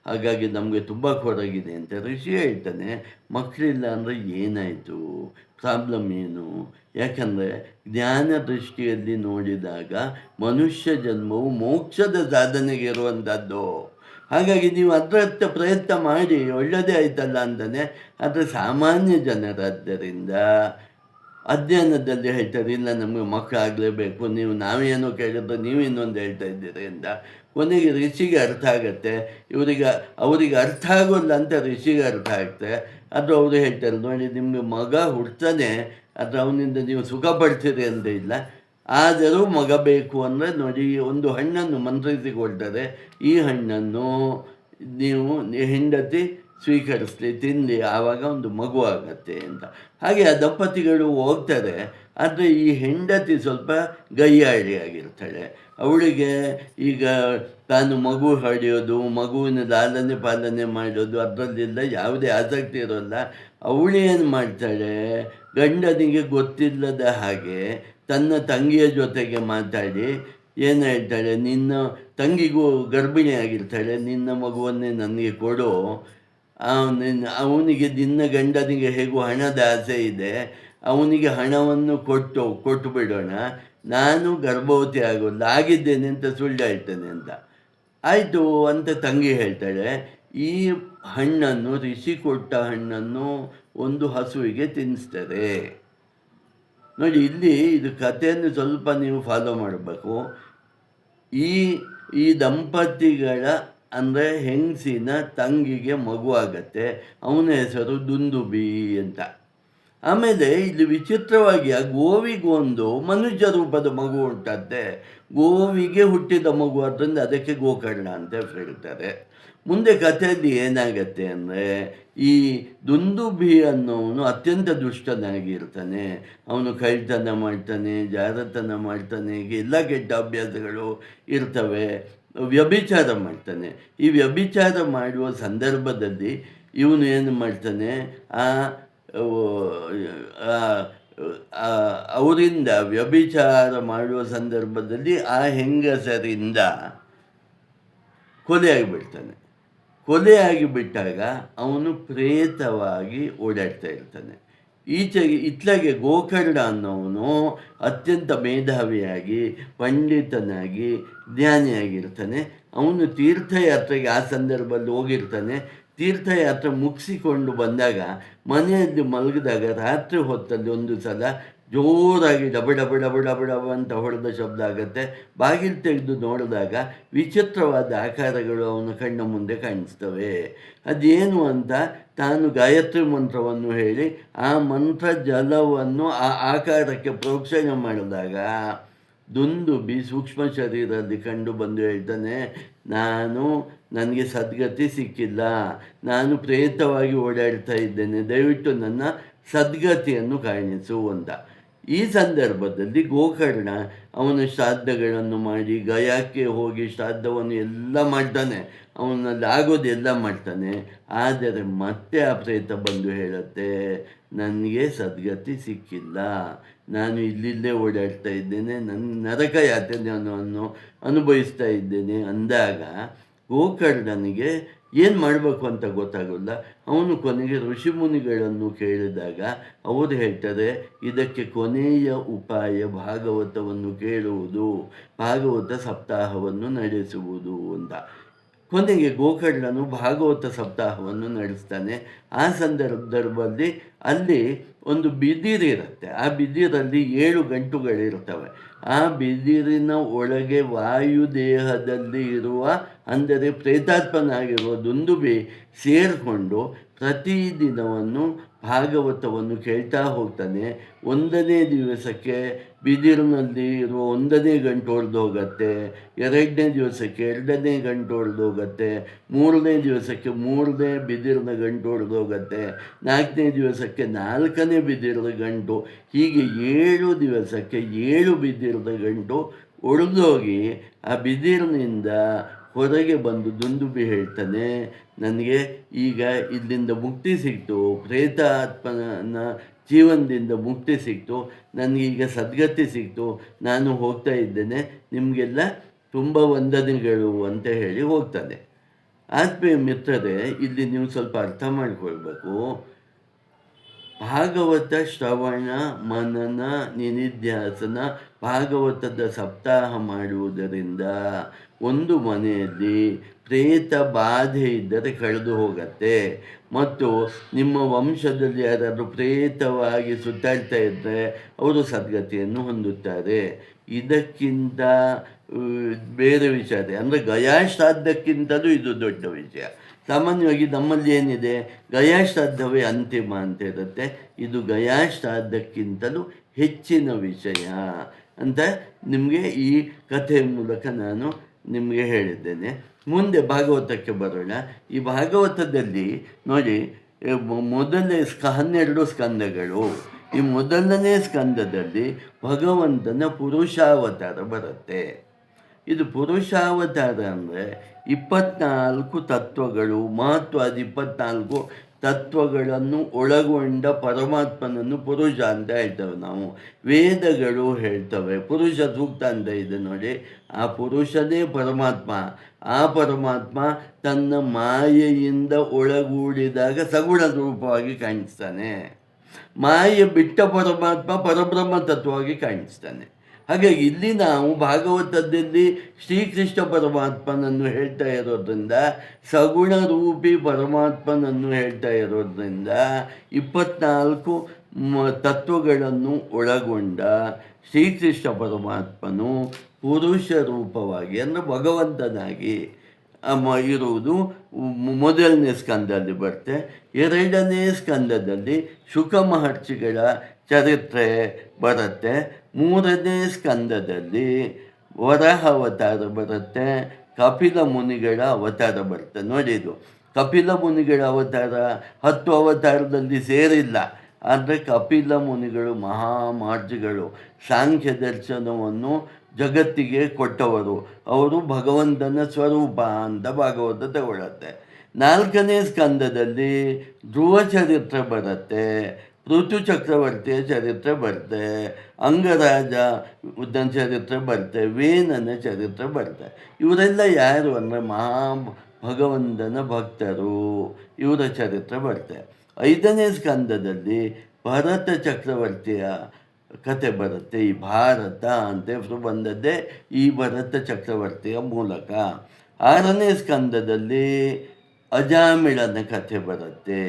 ಹಾಗಾಗಿ ನಮಗೆ ತುಂಬ ಕೊರಗಿದೆ ಅಂತ. ಋಷಿ ಹೇಳ್ತಾನೆ, ಮಕ್ಕಳಿಲ್ಲ ಅಂದರೆ ಏನಾಯಿತು, ಪ್ರಾಬ್ಲಮ್ ಏನು? ಯಾಕಂದರೆ ಜ್ಞಾನ ದೃಷ್ಟಿಯಲ್ಲಿ ನೋಡಿದಾಗ ಮನುಷ್ಯ ಜನ್ಮವು ಮೋಕ್ಷದ ಸಾಧನೆಗೆ ಇರುವಂಥದ್ದು. ಹಾಗಾಗಿ ನೀವು ಅದರತ್ತ ಪ್ರಯತ್ನ ಮಾಡಿ ಒಳ್ಳೆಯದೇ ಆಯ್ತಲ್ಲ ಅಂತಾನೆ. ಆದರೆ ಸಾಮಾನ್ಯ ಜನರಾದ್ದರಿಂದ ಅಧ್ಯಯನದಲ್ಲಿ ಹೇಳ್ತಾರೆ, ಇಲ್ಲ ನಮಗೆ ಮಕ್ಕಳಾಗಲೇಬೇಕು, ನಾವೇನೋ ಕೇಳಿದ್ರೆ ನೀವು ಇನ್ನೊಂದು ಹೇಳ್ತಾ ಇದ್ದೀರಿ ಅಂತ. ಕೊನೆಗೆ ಋಷಿಗೆ ಅರ್ಥ ಆಗುತ್ತೆ, ಅವರಿಗೆ ಅರ್ಥ ಆಗೋಲ್ಲ ಅಂತ ಋಷಿಗೆ ಅರ್ಥ ಆಗುತ್ತೆ. ಅದು ಅವರು ಹೇಳ್ತಾರೆ, ನೋಡಿ ನಿಮಗೆ ಮಗ ಹುಡ್ತಾನೆ, ಆದರೆ ಅವನಿಂದ ನೀವು ಸುಖ ಪಡ್ತೀರಿ ಅಂತ ಇಲ್ಲ. ಆದರೂ ಮಗ ಬೇಕು ಅಂದರೆ ನೋಡಿ, ಒಂದು ಹಣ್ಣನ್ನು ಮಂತ್ರಿಸಿಕೊಳ್ತಾರೆ. ಈ ಹಣ್ಣನ್ನು ನೀವು ಹೆಂಡತಿ ಸ್ವೀಕರಿಸಲಿ, ತಿನ್ನಲಿ, ಆವಾಗ ಒಂದು ಮಗು ಆಗತ್ತೆ ಅಂತ. ಹಾಗೆ ಆ ದಂಪತಿಗಳು ಹೋಗ್ತಾರೆ. ಆದರೆ ಈ ಹೆಂಡತಿ ಸ್ವಲ್ಪ ಗಯ್ಯಾಳಿಯಾಗಿರ್ತಾಳೆ. ಅವಳಿಗೆ ಈಗ ತಾನು ಮಗು ಹಡಿಯೋದು, ಮಗುವಿನ ಲಾಲನೆ ಪಾಲನೆ ಮಾಡೋದು ಅದರಲ್ಲೆಲ್ಲ ಯಾವುದೇ ಆಸಕ್ತಿ ಇರೋಲ್ಲ. ಅವಳೇನು ಮಾಡ್ತಾಳೆ, ಗಂಡನಿಗೆ ಗೊತ್ತಿಲ್ಲದ ಹಾಗೆ ತನ್ನ ತಂಗಿಯ ಜೊತೆಗೆ ಮಾತಾಡಿ ಏನು ಹೇಳ್ತಾಳೆ, ನಿನ್ನ ತಂಗಿಗೂ ಗರ್ಭಿಣಿ ಆಗಿರ್ತಾಳೆ, ನಿನ್ನ ಮಗುವನ್ನೇ ನನಗೆ ಕೊಡು, ಅವನಿಗೆ ನಿನ್ನ ಗಂಡನಿಗೆ ಹೇಗೂ ಹಣದ ಆಸೆ ಇದೆ, ಅವನಿಗೆ ಹಣವನ್ನು ಕೊಟ್ಟು ಬಿಡೋಣ, ನಾನು ಗರ್ಭವತಿ ಆಗೋಲ್ಲ, ಆಗಿದ್ದೇನೆ ಅಂತ ಸುಳ್ಳು ಹೇಳ್ತೇನೆ ಅಂತ. ಆಯಿತು ಅಂತ ತಂಗಿ ಹೇಳ್ತಾಳೆ. ಈ ಹಣ್ಣನ್ನು, ಋಷಿ ಕೊಟ್ಟ ಹಣ್ಣನ್ನು ಒಂದು ಹಸುವಿಗೆ ತಿನ್ನಿಸ್ತಾರೆ. ನೋಡಿ, ಇಲ್ಲಿ ಇದು ಕಥೆಯನ್ನು ಸ್ವಲ್ಪ ನೀವು ಫಾಲೋ ಮಾಡಬೇಕು. ಈ ಈ ದಂಪತಿಗಳ ಅಂದರೆ ಹೆಂಗಸಿನ ತಂಗಿಗೆ ಮಗು ಆಗತ್ತೆ. ಅವನ ಹೆಸರು ದುಂದುಬಿ ಅಂತ. ಆಮೇಲೆ ಇಲ್ಲಿ ವಿಚಿತ್ರವಾಗಿ ಆ ಗೋವಿಗೊಂದು ಮನುಷ್ಯ ರೂಪದ ಮಗು ಉಂಟಂತೆ. ಗೋವಿಗೆ ಹುಟ್ಟಿದ ಮಗು ಆದ್ದರಿಂದ ಅದಕ್ಕೆ ಗೋಕರ್ಣ ಅಂತ ಹೇಳ್ತಾರೆ. ಮುಂದೆ ಕಥೆಯಲ್ಲಿ ಏನಾಗತ್ತೆ ಅಂದರೆ, ಈ ದುಂದುಬಿ ಅನ್ನೋವನು ಅತ್ಯಂತ ದುಷ್ಟನಾಗಿರ್ತಾನೆ. ಅವನು ಕಳ್ಳತನ ಮಾಡ್ತಾನೆ, ಜಾರತನ ಮಾಡ್ತಾನೆ, ಎಲ್ಲ ಕೆಟ್ಟ ಅಭ್ಯಾಸಗಳು ಇರ್ತವೆ. ವ್ಯಭಿಚಾರ ಮಾಡ್ತಾನೆ. ಈ ವ್ಯಭಿಚಾರ ಮಾಡುವ ಸಂದರ್ಭದಲ್ಲಿ ಇವನು ಏನು ಮಾಡ್ತಾನೆ, ಅವರಿಂದ ವ್ಯಭಿಚಾರ ಮಾಡುವ ಸಂದರ್ಭದಲ್ಲಿ ಆ ಹೆಂಗಸರಿಂದ ಕೊಲೆಯಾಗಿಬಿಡ್ತಾನೆ. ಕೊಲೆಯಾಗಿ ಬಿಟ್ಟಾಗ ಅವನು ಪ್ರೇತವಾಗಿ ಓಡಾಡ್ತಾ ಇರ್ತಾನೆ. ಇತ್ಲಾಗೆ ಗೋಕರ್ಣ ಅನ್ನೋವನು ಅತ್ಯಂತ ಮೇಧಾವಿಯಾಗಿ, ಪಂಡಿತನಾಗಿ, ಜ್ಞಾನಿಯಾಗಿರ್ತಾನೆ. ಅವನು ತೀರ್ಥಯಾತ್ರೆಗೆ ಆ ಸಂದರ್ಭದಲ್ಲಿ ಹೋಗಿರ್ತಾನೆ. ತೀರ್ಥಯಾತ್ರೆ ಮುಗಿಸಿಕೊಂಡು ಬಂದಾಗ ಮನೆಯಲ್ಲಿ ಮಲಗಿದಾಗ ರಾತ್ರಿ ಹೊತ್ತಲ್ಲಿ ಒಂದು ಸಲ ಜೋರಾಗಿ ಡಬ ಡಬ ಡಬ ಡಬ ಡಬ ಅಂತ ಹೊಡೆದ ಶಬ್ದ ಆಗುತ್ತೆ. ಬಾಗಿಲು ತೆಗೆದು ನೋಡಿದಾಗ ವಿಚಿತ್ರವಾದ ಆಕಾರಗಳು ಅವನ ಕಣ್ಣ ಮುಂದೆ ಕಾಣಿಸ್ತವೆ. ಅದೇನು ಅಂತ ತಾನು ಗಾಯತ್ರಿ ಮಂತ್ರವನ್ನು ಹೇಳಿ ಆ ಮಂತ್ರ ಜಲವನ್ನು ಆ ಆಕಾರಕ್ಕೆ ಪ್ರೋಕ್ಷಣೆ ಮಾಡಿದಾಗ ದುಂದುಬಿ ಸೂಕ್ಷ್ಮ ಶರೀರದಲ್ಲಿ ಕಂಡು ಬಂದು ಹೇಳ್ತಾನೆ, ನನಗೆ ಸದ್ಗತಿ ಸಿಕ್ಕಿಲ್ಲ, ನಾನು ಪ್ರೇತವಾಗಿ ಓಡಾಡ್ತಾ ಇದ್ದೇನೆ, ದಯವಿಟ್ಟು ನನ್ನ ಸದ್ಗತಿಯನ್ನು ಕಾಣಿಸು ಅಂತ. ಈ ಸಂದರ್ಭದಲ್ಲಿ ಗೋಕರ್ಣ ಅವನ ಶ್ರಾದ್ದಗಳನ್ನು ಮಾಡಿ ಗಯಾಕ್ಕೆ ಹೋಗಿ ಶ್ರಾದ್ದವನ್ನು ಎಲ್ಲ ಮಾಡ್ತಾನೆ, ಅವನಲ್ಲಿ ಆಗೋದೆಲ್ಲ ಮಾಡ್ತಾನೆ. ಆದರೆ ಮತ್ತೆ ಆ ಪ್ರೇತ ಬಂದು ಹೇಳುತ್ತೆ, ನನಗೆ ಸದ್ಗತಿ ಸಿಕ್ಕಿಲ್ಲ, ನಾನು ಇಲ್ಲಿಲ್ಲೇ ಓಡಾಡ್ತಾ ಇದ್ದೇನೆ, ನನ್ನ ನರಕ ಯಾತನೆಯನ್ನು ಅನುಭವಿಸ್ತಾ ಇದ್ದೇನೆ ಅಂದಾಗ ಗೋಕರ್ಣನಿಗೆ ಏನು ಮಾಡಬೇಕು ಅಂತ ಗೊತ್ತಾಗೋಲ್ಲ. ಅವನು ಕೊನೆಗೆ ಋಷಿಮುನಿಗಳನ್ನು ಕೇಳಿದಾಗ ಅವರು ಹೇಳ್ತಾರೆ, ಇದಕ್ಕೆ ಕೊನೆಯ ಉಪಾಯ ಭಾಗವತವನ್ನು ಕೇಳುವುದು, ಭಾಗವತ ಸಪ್ತಾಹವನ್ನು ನಡೆಸುವುದು ಅಂತ. ಕೊನೆಗೆ ಗೋಕರ್ಣನು ಭಾಗವತ ಸಪ್ತಾಹವನ್ನು ನಡೆಸ್ತಾನೆ. ಆ ಸಂದರ್ಭದಲ್ಲಿ ಅಲ್ಲಿ ಒಂದು ಬಿದಿರಿರುತ್ತೆ. ಆ ಬಿದಿರಲ್ಲಿ 7 ಗಂಟುಗಳಿರ್ತವೆ. ಆ ಬಿದಿರಿನ ಒಳಗೆ ವಾಯುದೇಹದಲ್ಲಿ ಇರುವ, ಅಂದರೆ ಪ್ರೇತಾತ್ಮನಾಗಿರುವ ದುಂದುಬಿ ಸೇರಿಕೊಂಡು ಪ್ರತಿದಿನವನ್ನು ಭಾಗವತವನ್ನು ಕೇಳ್ತಾ ಹೋಗ್ತಾನೆ. 1ನೇ ದಿವಸಕ್ಕೆ ಬಿದಿರಿನಲ್ಲಿ ಇರುವ 1ನೇ ಗಂಟು ಹೊಡೆದೋಗತ್ತೆ, 2ನೇ ದಿವಸಕ್ಕೆ 2ನೇ ಗಂಟು ಹೊಡೆದೋಗತ್ತೆ, 3ನೇ ದಿವಸಕ್ಕೆ 3ನೇ ಬಿದಿರಿನ ಗಂಟು ಹೊಡೆದೋಗತ್ತೆ, 4ನೇ ದಿವಸಕ್ಕೆ 4ನೇ ಬಿದಿರಿನ ಗಂಟು, ಹೀಗೆ 7 ದಿವಸಕ್ಕೆ 7 ಬಿದಿರಿನ ಗಂಟು ಒಡೆದೋಗಿ ಆ ಬಿದಿರಿನಿಂದ ಹೊರಗೆ ಬಂದು ದುಂದುಬಿ ಹೇಳ್ತಾನೆ, ನನಗೆ ಈಗ ಇಲ್ಲಿಂದ ಮುಕ್ತಿ ಸಿಕ್ತು, ಪ್ರೇತಾತ್ಮನ ಜೀವನದಿಂದ ಮುಕ್ತಿ ಸಿಕ್ತು, ನನಗೀಗ ಸದ್ಗತಿ ಸಿಕ್ತು, ನಾನು ಹೋಗ್ತಾ ಇದ್ದೇನೆ, ನಿಮಗೆಲ್ಲ ತುಂಬ ವಂದನೆಗಳು ಅಂತ ಹೇಳಿ ಹೋಗ್ತಾನೆ. ಆತ್ಮೀಯ ಮಿತ್ರರೇ, ಇಲ್ಲಿ ನೀವು ಸ್ವಲ್ಪ ಅರ್ಥ ಮಾಡಿಕೊಳ್ಬೇಕು. ಭಾಗವತ ಶ್ರವಣ, ಮನನ, ನಿಧಿಧ್ಯಾಸನ, ಭಾಗವತದ ಸಪ್ತಾಹ ಮಾಡುವುದರಿಂದ ಒಂದು ಮನೆಯಲ್ಲಿ ಪ್ರೇತ ಬಾಧೆ ಇದ್ದರೆ ಕಳೆದು ಹೋಗತ್ತೆ. ಮತ್ತು ನಿಮ್ಮ ವಂಶದಲ್ಲಿ ಯಾರಾದರೂ ಪ್ರೇತವಾಗಿ ಸುತ್ತಾಡ್ತಾ ಇದ್ದರೆ ಅವರು ಸದ್ಗತಿಯನ್ನು ಹೊಂದುತ್ತಾರೆ. ಇದಕ್ಕಿಂತ ಬೇರೆ ವಿಷಯ ಇದೆ, ಅಂದರೆ ಗಯಾಶ್ರಾದ್ದಕ್ಕಿಂತಲೂ ಇದು ದೊಡ್ಡ ವಿಷಯ. ಸಾಮಾನ್ಯವಾಗಿ ನಮ್ಮಲ್ಲಿ ಏನಿದೆ, ಗಯಾಶ್ರಾದ್ದವೇ ಅಂತಿಮ ಅಂತ ಇರುತ್ತೆ. ಇದು ಗಯಾಶ್ರಾದ್ದಕ್ಕಿಂತಲೂ ಹೆಚ್ಚಿನ ವಿಷಯ ಅಂತ ನಿಮಗೆ ಈ ಕಥೆಯ ಮೂಲಕ ನಾನು ನಿಮಗೆ ಹೇಳಿದ್ದೇನೆ. ಮುಂದೆ ಭಾಗವತಕ್ಕೆ ಬರೋಣ. ಈ ಭಾಗವತದಲ್ಲಿ ನೋಡಿ, ಮೊದಲನೇ 12 ಸ್ಕಂದಗಳು. ಈ ಮೊದಲನೇ ಸ್ಕಂದದಲ್ಲಿ ಭಗವಂತನ ಪುರುಷಾವತಾರ ಬರುತ್ತೆ. ಇದು ಪುರುಷಾವತಾರ ಅಂದರೆ 24 ತತ್ವಗಳು, ಮಹತ್ವದ 24 ತತ್ವಗಳನ್ನು ಒಳಗೊಂಡ ಪರಮಾತ್ಮನನ್ನು ಪುರುಷ ಅಂತ ಹೇಳ್ತೇವೆ ನಾವು. ವೇದಗಳು ಹೇಳ್ತವೆ ಪುರುಷ ಸೂಕ್ತ ಅಂತ ಇದೆ ನೋಡಿ. ಆ ಪುರುಷನೇ ಪರಮಾತ್ಮ. ಆ ಪರಮಾತ್ಮ ತನ್ನ ಮಾಯೆಯಿಂದ ಒಳಗೂಡಿದಾಗ ಸಗುಣ ರೂಪವಾಗಿ ಕಾಣಿಸ್ತಾನೆ. ಮಾಯೆ ಬಿಟ್ಟ ಪರಮಾತ್ಮ ಪರಬ್ರಹ್ಮ ತತ್ವವಾಗಿ ಕಾಣಿಸ್ತಾನೆ. ಹಾಗಾಗಿ ಇಲ್ಲಿ ನಾವು ಭಾಗವತದಲ್ಲಿ ಶ್ರೀಕೃಷ್ಣ ಪರಮಾತ್ಮನನ್ನು ಹೇಳ್ತಾ ಇರೋದ್ರಿಂದ, ಸಗುಣ ರೂಪಿ ಪರಮಾತ್ಮನನ್ನು ಹೇಳ್ತಾ ಇರೋದ್ರಿಂದ 24 ತತ್ವಗಳನ್ನು ಒಳಗೊಂಡ ಶ್ರೀಕೃಷ್ಣ ಪರಮಾತ್ಮನು ಪುರುಷ ರೂಪವಾಗಿ ಅಂದರೆ ಭಗವಂತನಾಗಿ ಇರುವುದು ಮೊದಲನೇ ಸ್ಕಂದದಲ್ಲಿ ಬರುತ್ತೆ. ಎರಡನೇ ಸ್ಕಂದದಲ್ಲಿ ಶುಕ ಮಹರ್ಷಿಗಳ ಚರಿತ್ರೆ ಬರುತ್ತೆ. ಮೂರನೇ ಸ್ಕಂದದಲ್ಲಿ ವರಾಹ ಅವತಾರ ಬರುತ್ತೆ. ಕಪಿಲ ಮುನಿಗಳ ಅವತಾರ ಬರುತ್ತೆ. ನೋಡಿ, ಇದು ಕಪಿಲ ಮುನಿಗಳ ಅವತಾರ 10 ಅವತಾರದಲ್ಲಿ ಸೇರಿಲ್ಲ. ಆದರೆ ಕಪಿಲ ಮುನಿಗಳು ಮಹಾಮಾರ್ಜಿಗಳು, ಸಾಂಖ್ಯ ದರ್ಶನವನ್ನು ಜಗತ್ತಿಗೆ ಕೊಟ್ಟವರು. ಅವರು ಭಗವಂತನ ಸ್ವರೂಪ ಅಂತ ಭಾಗವತ ತಗೊಳ್ಳತ್ತೆ. 4ನೇ ಸ್ಕಂದದಲ್ಲಿ ಧ್ರುವ ಚರಿತ್ರೆ ಬರುತ್ತೆ, ಋತು ಚಕ್ರವರ್ತಿಯ ಚರಿತ್ರೆ ಬರುತ್ತೆ, ಅಂಗರಾಜ ಚರಿತ್ರೆ ಬರುತ್ತೆ, ವೇನನ ಚರಿತ್ರೆ ಬರುತ್ತೆ. ಇವರೆಲ್ಲ ಯಾರು ಅಂದರೆ ಭಗವಂತನ ಭಕ್ತರು. ಇವರ ಚರಿತ್ರೆ ಬರುತ್ತೆ. 5ನೇ ಸ್ಕಂದದಲ್ಲಿ ಭರತ ಚಕ್ರವರ್ತಿಯ ಕತೆ ಬರುತ್ತೆ. ಈ ಭಾರತ ಅಂತ ಹೆಸರು ಬಂದದ್ದೇ ಈ ಭರತ ಚಕ್ರವರ್ತಿಯ ಮೂಲಕ. 6ನೇ ಸ್ಕಂದದಲ್ಲಿ ಅಜಾಮಿಳನ ಕಥೆ ಬರುತ್ತೆ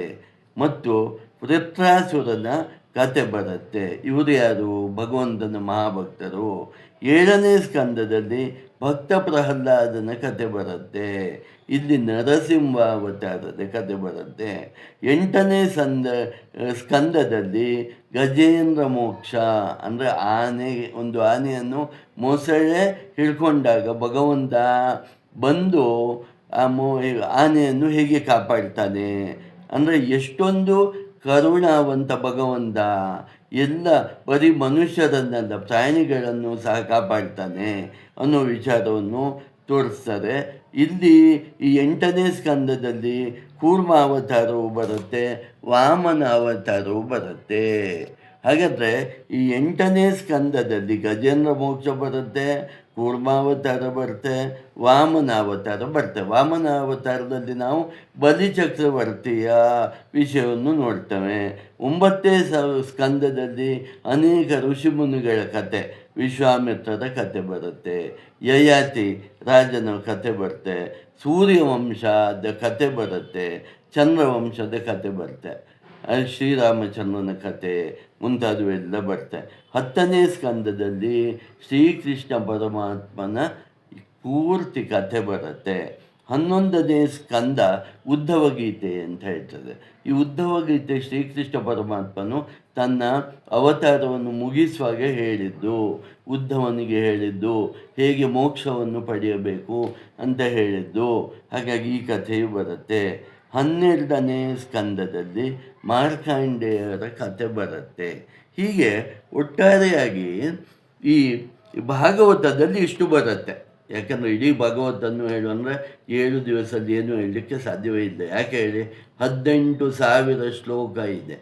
ಮತ್ತು ವೃತ್ರಾಸುರನ ಕತೆ ಬರುತ್ತೆ. ಇವರು ಯಾರು? ಭಗವಂತನ ಮಹಾಭಕ್ತರು. 7ನೇ ಸ್ಕಂದದಲ್ಲಿ ಭಕ್ತ ಪ್ರಹ್ಲಾದನ ಕತೆ ಬರುತ್ತೆ. ಇಲ್ಲಿ ನರಸಿಂಹ ಅವತಾರದ ಕತೆ ಬರುತ್ತೆ. 8ನೇ ಸ್ಕಂದದಲ್ಲಿ ಗಜೇಂದ್ರ ಮೋಕ್ಷ ಅಂದರೆ ಒಂದು ಆನೆಯನ್ನು ಮೊಸಳೆ ಹಿಡ್ಕೊಂಡಾಗ ಭಗವಂತ ಬಂದು ಆನೆಯನ್ನು ಹೇಗೆ ಕಾಪಾಡ್ತಾನೆ ಅಂದರೆ ಎಷ್ಟೊಂದು ಕರುಣಾವಂತ ಭಗವಂತ. ಎಲ್ಲ ಬರೀ ಮನುಷ್ಯರನ್ನೆಲ್ಲ ಪ್ರಾಣಿಗಳನ್ನು ಸಹ ಕಾಪಾಡ್ತಾನೆ ಅನ್ನೋ ವಿಚಾರವನ್ನು ತೋರಿಸ್ತಾರೆ. ಇಲ್ಲಿ ಈ 8ನೇ ಸ್ಕಂದದಲ್ಲಿ ಕೂರ್ಮ ಅವತಾರವು ಬರುತ್ತೆ, ವಾಮನ ಅವತಾರವು ಬರುತ್ತೆ. ಹಾಗಾದರೆ ಈ 8ನೇ ಸ್ಕಂದದಲ್ಲಿ ಗಜೇಂದ್ರ ಮೋಕ್ಷ ಬರುತ್ತೆ, ಕೂರ್ಮಾವತಾರ ಬರುತ್ತೆ, ವಾಮನ ಅವತಾರ ಬರುತ್ತೆ. ವಾಮನ ಅವತಾರದಲ್ಲಿ ನಾವು ಬಲಿ ಚಕ್ರವರ್ತಿಯ ವಿಷಯವನ್ನು ನೋಡ್ತೇವೆ. 9ನೇ ಸ್ಕಂದದಲ್ಲಿ ಅನೇಕ ಋಷಿಮುನಿಗಳ ಕತೆ, ವಿಶ್ವಾಮಿತ್ರರ ಕತೆ ಬರುತ್ತೆ, ಯಯಾತಿ ರಾಜನ ಕತೆ ಬರುತ್ತೆ, ಸೂರ್ಯವಂಶದ ಕತೆ ಬರುತ್ತೆ, ಚಂದ್ರವಂಶದ ಕತೆ ಬರುತ್ತೆ, ಶ್ರೀರಾಮಚಂದ್ರನ ಕತೆ ಮುಂತಾದವೆಲ್ಲ ಬರುತ್ತೆ. 10ನೇ ಸ್ಕಂದದಲ್ಲಿ ಶ್ರೀಕೃಷ್ಣ ಪರಮಾತ್ಮನ ಪೂರ್ತಿ ಕಥೆ ಬರುತ್ತೆ. 11ನೇ ಸ್ಕಂದ ಉದ್ಧವ ಗೀತೆ ಅಂತ ಹೇಳ್ತದೆ. ಈ ಉದ್ಧವ ಗೀತೆ ಶ್ರೀಕೃಷ್ಣ ಪರಮಾತ್ಮನು ತನ್ನ ಅವತಾರವನ್ನು ಮುಗಿಸುವಾಗ ಹೇಳಿದ್ದು, ಉದ್ಧವನಿಗೆ ಹೇಳಿದ್ದು, ಹೇಗೆ ಮೋಕ್ಷವನ್ನು ಪಡೆಯಬೇಕು ಅಂತ ಹೇಳಿದ್ದು. ಹಾಗಾಗಿ ಈ ಕಥೆಯು ಬರುತ್ತೆ. 12ನೇ ಸ್ಕಂದದಲ್ಲಿ ಮಾರ್ಕಾಂಡೇಯರ ಕಥೆ ಬರುತ್ತೆ. ಹೀಗೆ ಒಟ್ಟಾರೆಯಾಗಿ ಈ ಭಾಗವತದಲ್ಲಿ ಇಷ್ಟು ಬರುತ್ತೆ. ಯಾಕಂದರೆ ಇಡೀ ಭಾಗವತನ್ನು ಹೇಳು ಅಂದರೆ 7 ದಿವಸದಲ್ಲಿ ಏನೂ ಹೇಳಲಿಕ್ಕೆ ಸಾಧ್ಯವೇ ಇಲ್ಲ. ಯಾಕೆ ಹೇಳಿ, 18,000 ಶ್ಲೋಕ ಇದೆ.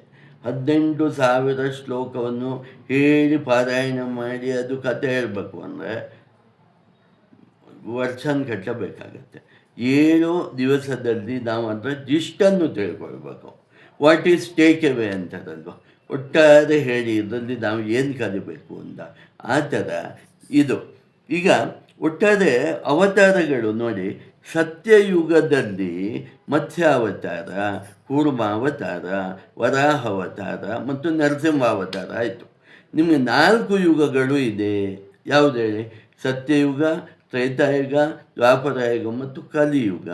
18,000 ಶ್ಲೋಕವನ್ನು ಹೇಳಿ ಪಾರಾಯಣ ಮಾಡಿ ಅದು ಕತೆ ಹೇಳಬೇಕು ಅಂದರೆ ವರ್ಷನ ಕಟ್ಟಬೇಕಾಗತ್ತೆ. 7 ದಿವಸದಲ್ಲಿ ನಾವು ಅದರ ಜಿಷ್ಟನ್ನು ತಿಳ್ಕೊಳ್ಬೇಕು. ವಾಟ್ ಈಸ್ ಟೇಕ್ ಅವೇ ಅಂತಾರಲ್ವ, ಒಟ್ಟಾರೆ ಹೇಳಿ ಇದರಲ್ಲಿ ನಾವು ಏನು ಕಲಿಬೇಕು ಅಂತ. ಆ ಥರ ಇದು. ಈಗ ಒಟ್ಟಾರೆ ಅವತಾರಗಳು ನೋಡಿ, ಸತ್ಯಯುಗದಲ್ಲಿ ಮತ್ಸ್ಯಾವತಾರ, ಕೂರ್ಮಾವತಾರ, ವರಾಹಾವತಾರ ಮತ್ತು ನರಸಿಂಹಾವತಾರ ಆಯಿತು. ನಿಮಗೆ 4 ಯುಗಗಳು ಇದೆ. ಯಾವುದು ಹೇಳಿ? ಸತ್ಯಯುಗ, ತ್ರೇತಾಯುಗ, ದ್ವಾಪರಯುಗ ಮತ್ತು ಕಲಿಯುಗ.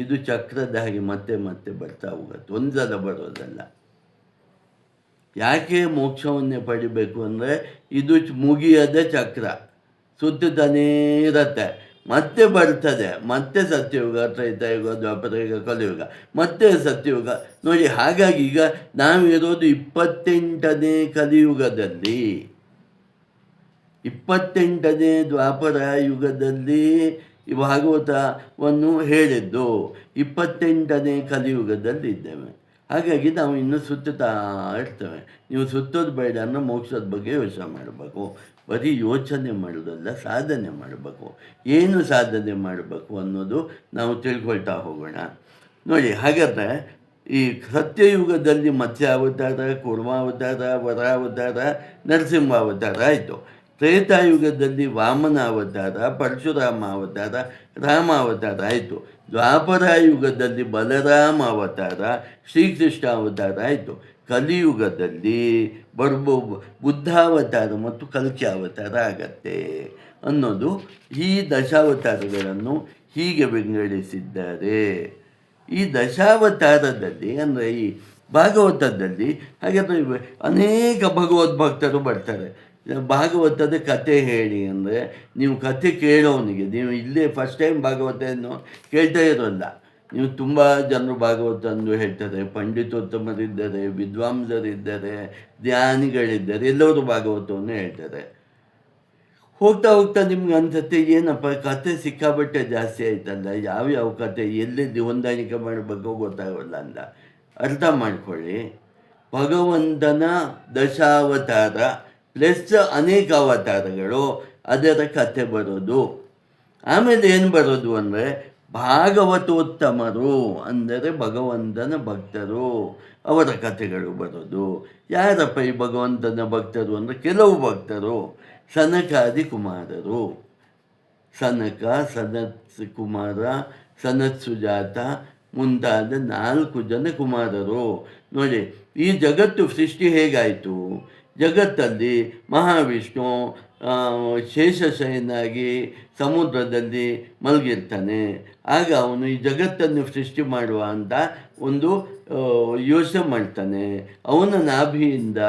ಇದು ಚಕ್ರದ ಹಾಗೆ ಮತ್ತೆ ಮತ್ತೆ ಬರ್ತಾ ಹೋಗುತ್ತೆ, ಒಂದಲ್ಲ ಬರೋದಲ್ಲ. ಯಾಕೆ ಮೋಕ್ಷವನ್ನೇ ಪಡಿಬೇಕು ಅಂದರೆ ಇದು ಮುಗಿಯದ ಚಕ್ರ, ಸುತ್ತಾನೇ ಇರುತ್ತೆ. ಮತ್ತೆ ಬರ್ತದೆ, ಮತ್ತೆ ಸತ್ಯಯುಗ, ತ್ರೈತಾಯುಗ, ದ್ವಾಪರಯುಗ, ಕಲಿಯುಗ, ಮತ್ತೆ ಸತ್ಯಯುಗ ನೋಡಿ. ಹಾಗಾಗಿ ಈಗ ನಾವಿರೋದು 28ನೇ ಕಲಿಯುಗದಲ್ಲಿ, 28ನೇ ದ್ವಾಪರ ಯುಗದಲ್ಲಿ ಈ ಭಾಗವತವನ್ನು ಹೇಳಿದ್ದು, 28ನೇ ಕಲಿಯುಗದಲ್ಲಿ ಇದ್ದೇವೆ. ಹಾಗಾಗಿ ನಾವು ಇನ್ನೂ ಸುತ್ತುತ್ತಾ ಇರ್ತೇವೆ. ನೀವು ಸುತ್ತೋದು ಬೇಡ ಅನ್ನೋ ಮೋಕ್ಷದ ಬಗ್ಗೆ ಯೋಚನೆ ಮಾಡಬೇಕು. ಬರೀ ಯೋಚನೆ ಮಾಡೋದಲ್ಲ, ಸಾಧನೆ ಮಾಡಬೇಕು. ಏನು ಸಾಧನೆ ಮಾಡಬೇಕು ಅನ್ನೋದು ನಾವು ತಿಳ್ಕೊಳ್ತಾ ಹೋಗೋಣ ನೋಡಿ. ಹಾಗಾದರೆ ಈ ಸತ್ಯಯುಗದಲ್ಲಿ ಮತ್ಸ್ಯಾವತಾರ, ಕೂರ್ಮಾವತಾರ, ವರಾವತಾರ, ನರಸಿಂಹಾವತಾರ ಆಯಿತು. ತ್ರೇತಾಯುಗದಲ್ಲಿ ವಾಮನ ಅವತಾರ, ಪರಶುರಾಮ ಅವತಾರ, ರಾಮಾವತಾರ ಆಯಿತು. ದ್ವಾಪರ ಯುಗದಲ್ಲಿ ಬಲರಾಮ ಅವತಾರ, ಶ್ರೀಕೃಷ್ಣ ಅವತಾರ ಆಯಿತು. ಕಲಿಯುಗದಲ್ಲಿ ಬುದ್ಧಾವತಾರ ಮತ್ತು ಕಲ್ಕಿ ಅವತಾರ ಆಗತ್ತೆ ಅನ್ನೋದು ಈ ದಶಾವತಾರಗಳನ್ನು ಹೀಗೆ ವಿಂಗಡಿಸಿದ್ದಾರೆ. ಈ ದಶಾವತಾರದಲ್ಲಿ ಅಂದರೆ ಈ ಭಾಗವತದಲ್ಲಿ ಹಾಗಾದರೆ ಅನೇಕ ಭಗವದ್ಭಕ್ತರು ಬರ್ತಾರೆ. ಭಾಗವತದ ಕತೆ ಹೇಳಿ ಅಂದರೆ ನೀವು ಕತೆ ಕೇಳೋನಿಗೆ, ನೀವು ಇಲ್ಲೇ ಫಸ್ಟ್ ಟೈಮ್ ಭಾಗವತವನ್ನು ಕೇಳ್ತಾ ಇರೋಲ್ಲ. ನೀವು ತುಂಬ ಜನರು ಭಾಗವತ ಅಂದು ಹೇಳ್ತಾರೆ. ಪಂಡಿತೋತ್ತಮರಿದ್ದಾರೆ, ವಿದ್ವಾಂಸರಿದ್ದಾರೆ, ಜ್ಞಾನಿಗಳಿದ್ದಾರೆ, ಎಲ್ಲರೂ ಭಾಗವತವನ್ನು ಹೇಳ್ತಾರೆ. ಹೋಗ್ತಾ ಹೋಗ್ತಾ ನಿಮ್ಗೆ ಅನ್ಸುತ್ತೆ, ಏನಪ್ಪ ಕತೆ ಸಿಕ್ಕಾಬಟ್ಟೆ ಜಾಸ್ತಿ ಆಯ್ತಲ್ಲ, ಯಾವ್ಯಾವ ಕತೆ ಎಲ್ಲೆಲ್ಲಿ ಹೊಂದಾಣಿಕೆ ಮಾಡಬೇಕು ಗೊತ್ತಾಗೋಲ್ಲ ಅಂತ. ಅರ್ಥ ಮಾಡ್ಕೊಳ್ಳಿ, ಭಗವಂತನ ದಶಾವತಾರ ಪ್ಲಸ್ ಅನೇಕ ಅವತಾರಗಳು, ಅದರ ಕತೆ ಬರೋದು. ಆಮೇಲೆ ಏನು ಬರೋದು ಅಂದರೆ ಭಾಗವತೋತ್ತಮರು ಅಂದರೆ ಭಗವಂತನ ಭಕ್ತರು, ಅವರ ಕಥೆಗಳು ಬರೋದು. ಯಾರಪ್ಪ ಈ ಭಗವಂತನ ಭಕ್ತರು ಅಂದರೆ ಕೆಲವು ಭಕ್ತರು ಸನಕಾದಿ ಕುಮಾರರು, ಸನಕ, ಸನತ್ ಕುಮಾರ, ಸನತ್ ಸುಜಾತ ಮುಂತಾದ 4 ಜನ ಕುಮಾರರು. ನೋಡಿ, ಈ ಜಗತ್ತು ಸೃಷ್ಟಿ ಹೇಗಾಯಿತು? ಜಗತ್ತಲ್ಲಿ ಮಹಾವಿಷ್ಣು ಶೇಷಶಯನಾಗಿ ಸಮುದ್ರದಲ್ಲಿ ಮಲಗಿರ್ತಾನೆ. ಆಗ ಅವನು ಈ ಜಗತ್ತನ್ನು ಸೃಷ್ಟಿ ಮಾಡುವ ಅಂತ ಒಂದು ಯೋಚನೆ ಮಾಡ್ತಾನೆ. ಅವನ ನಾಭಿಯಿಂದ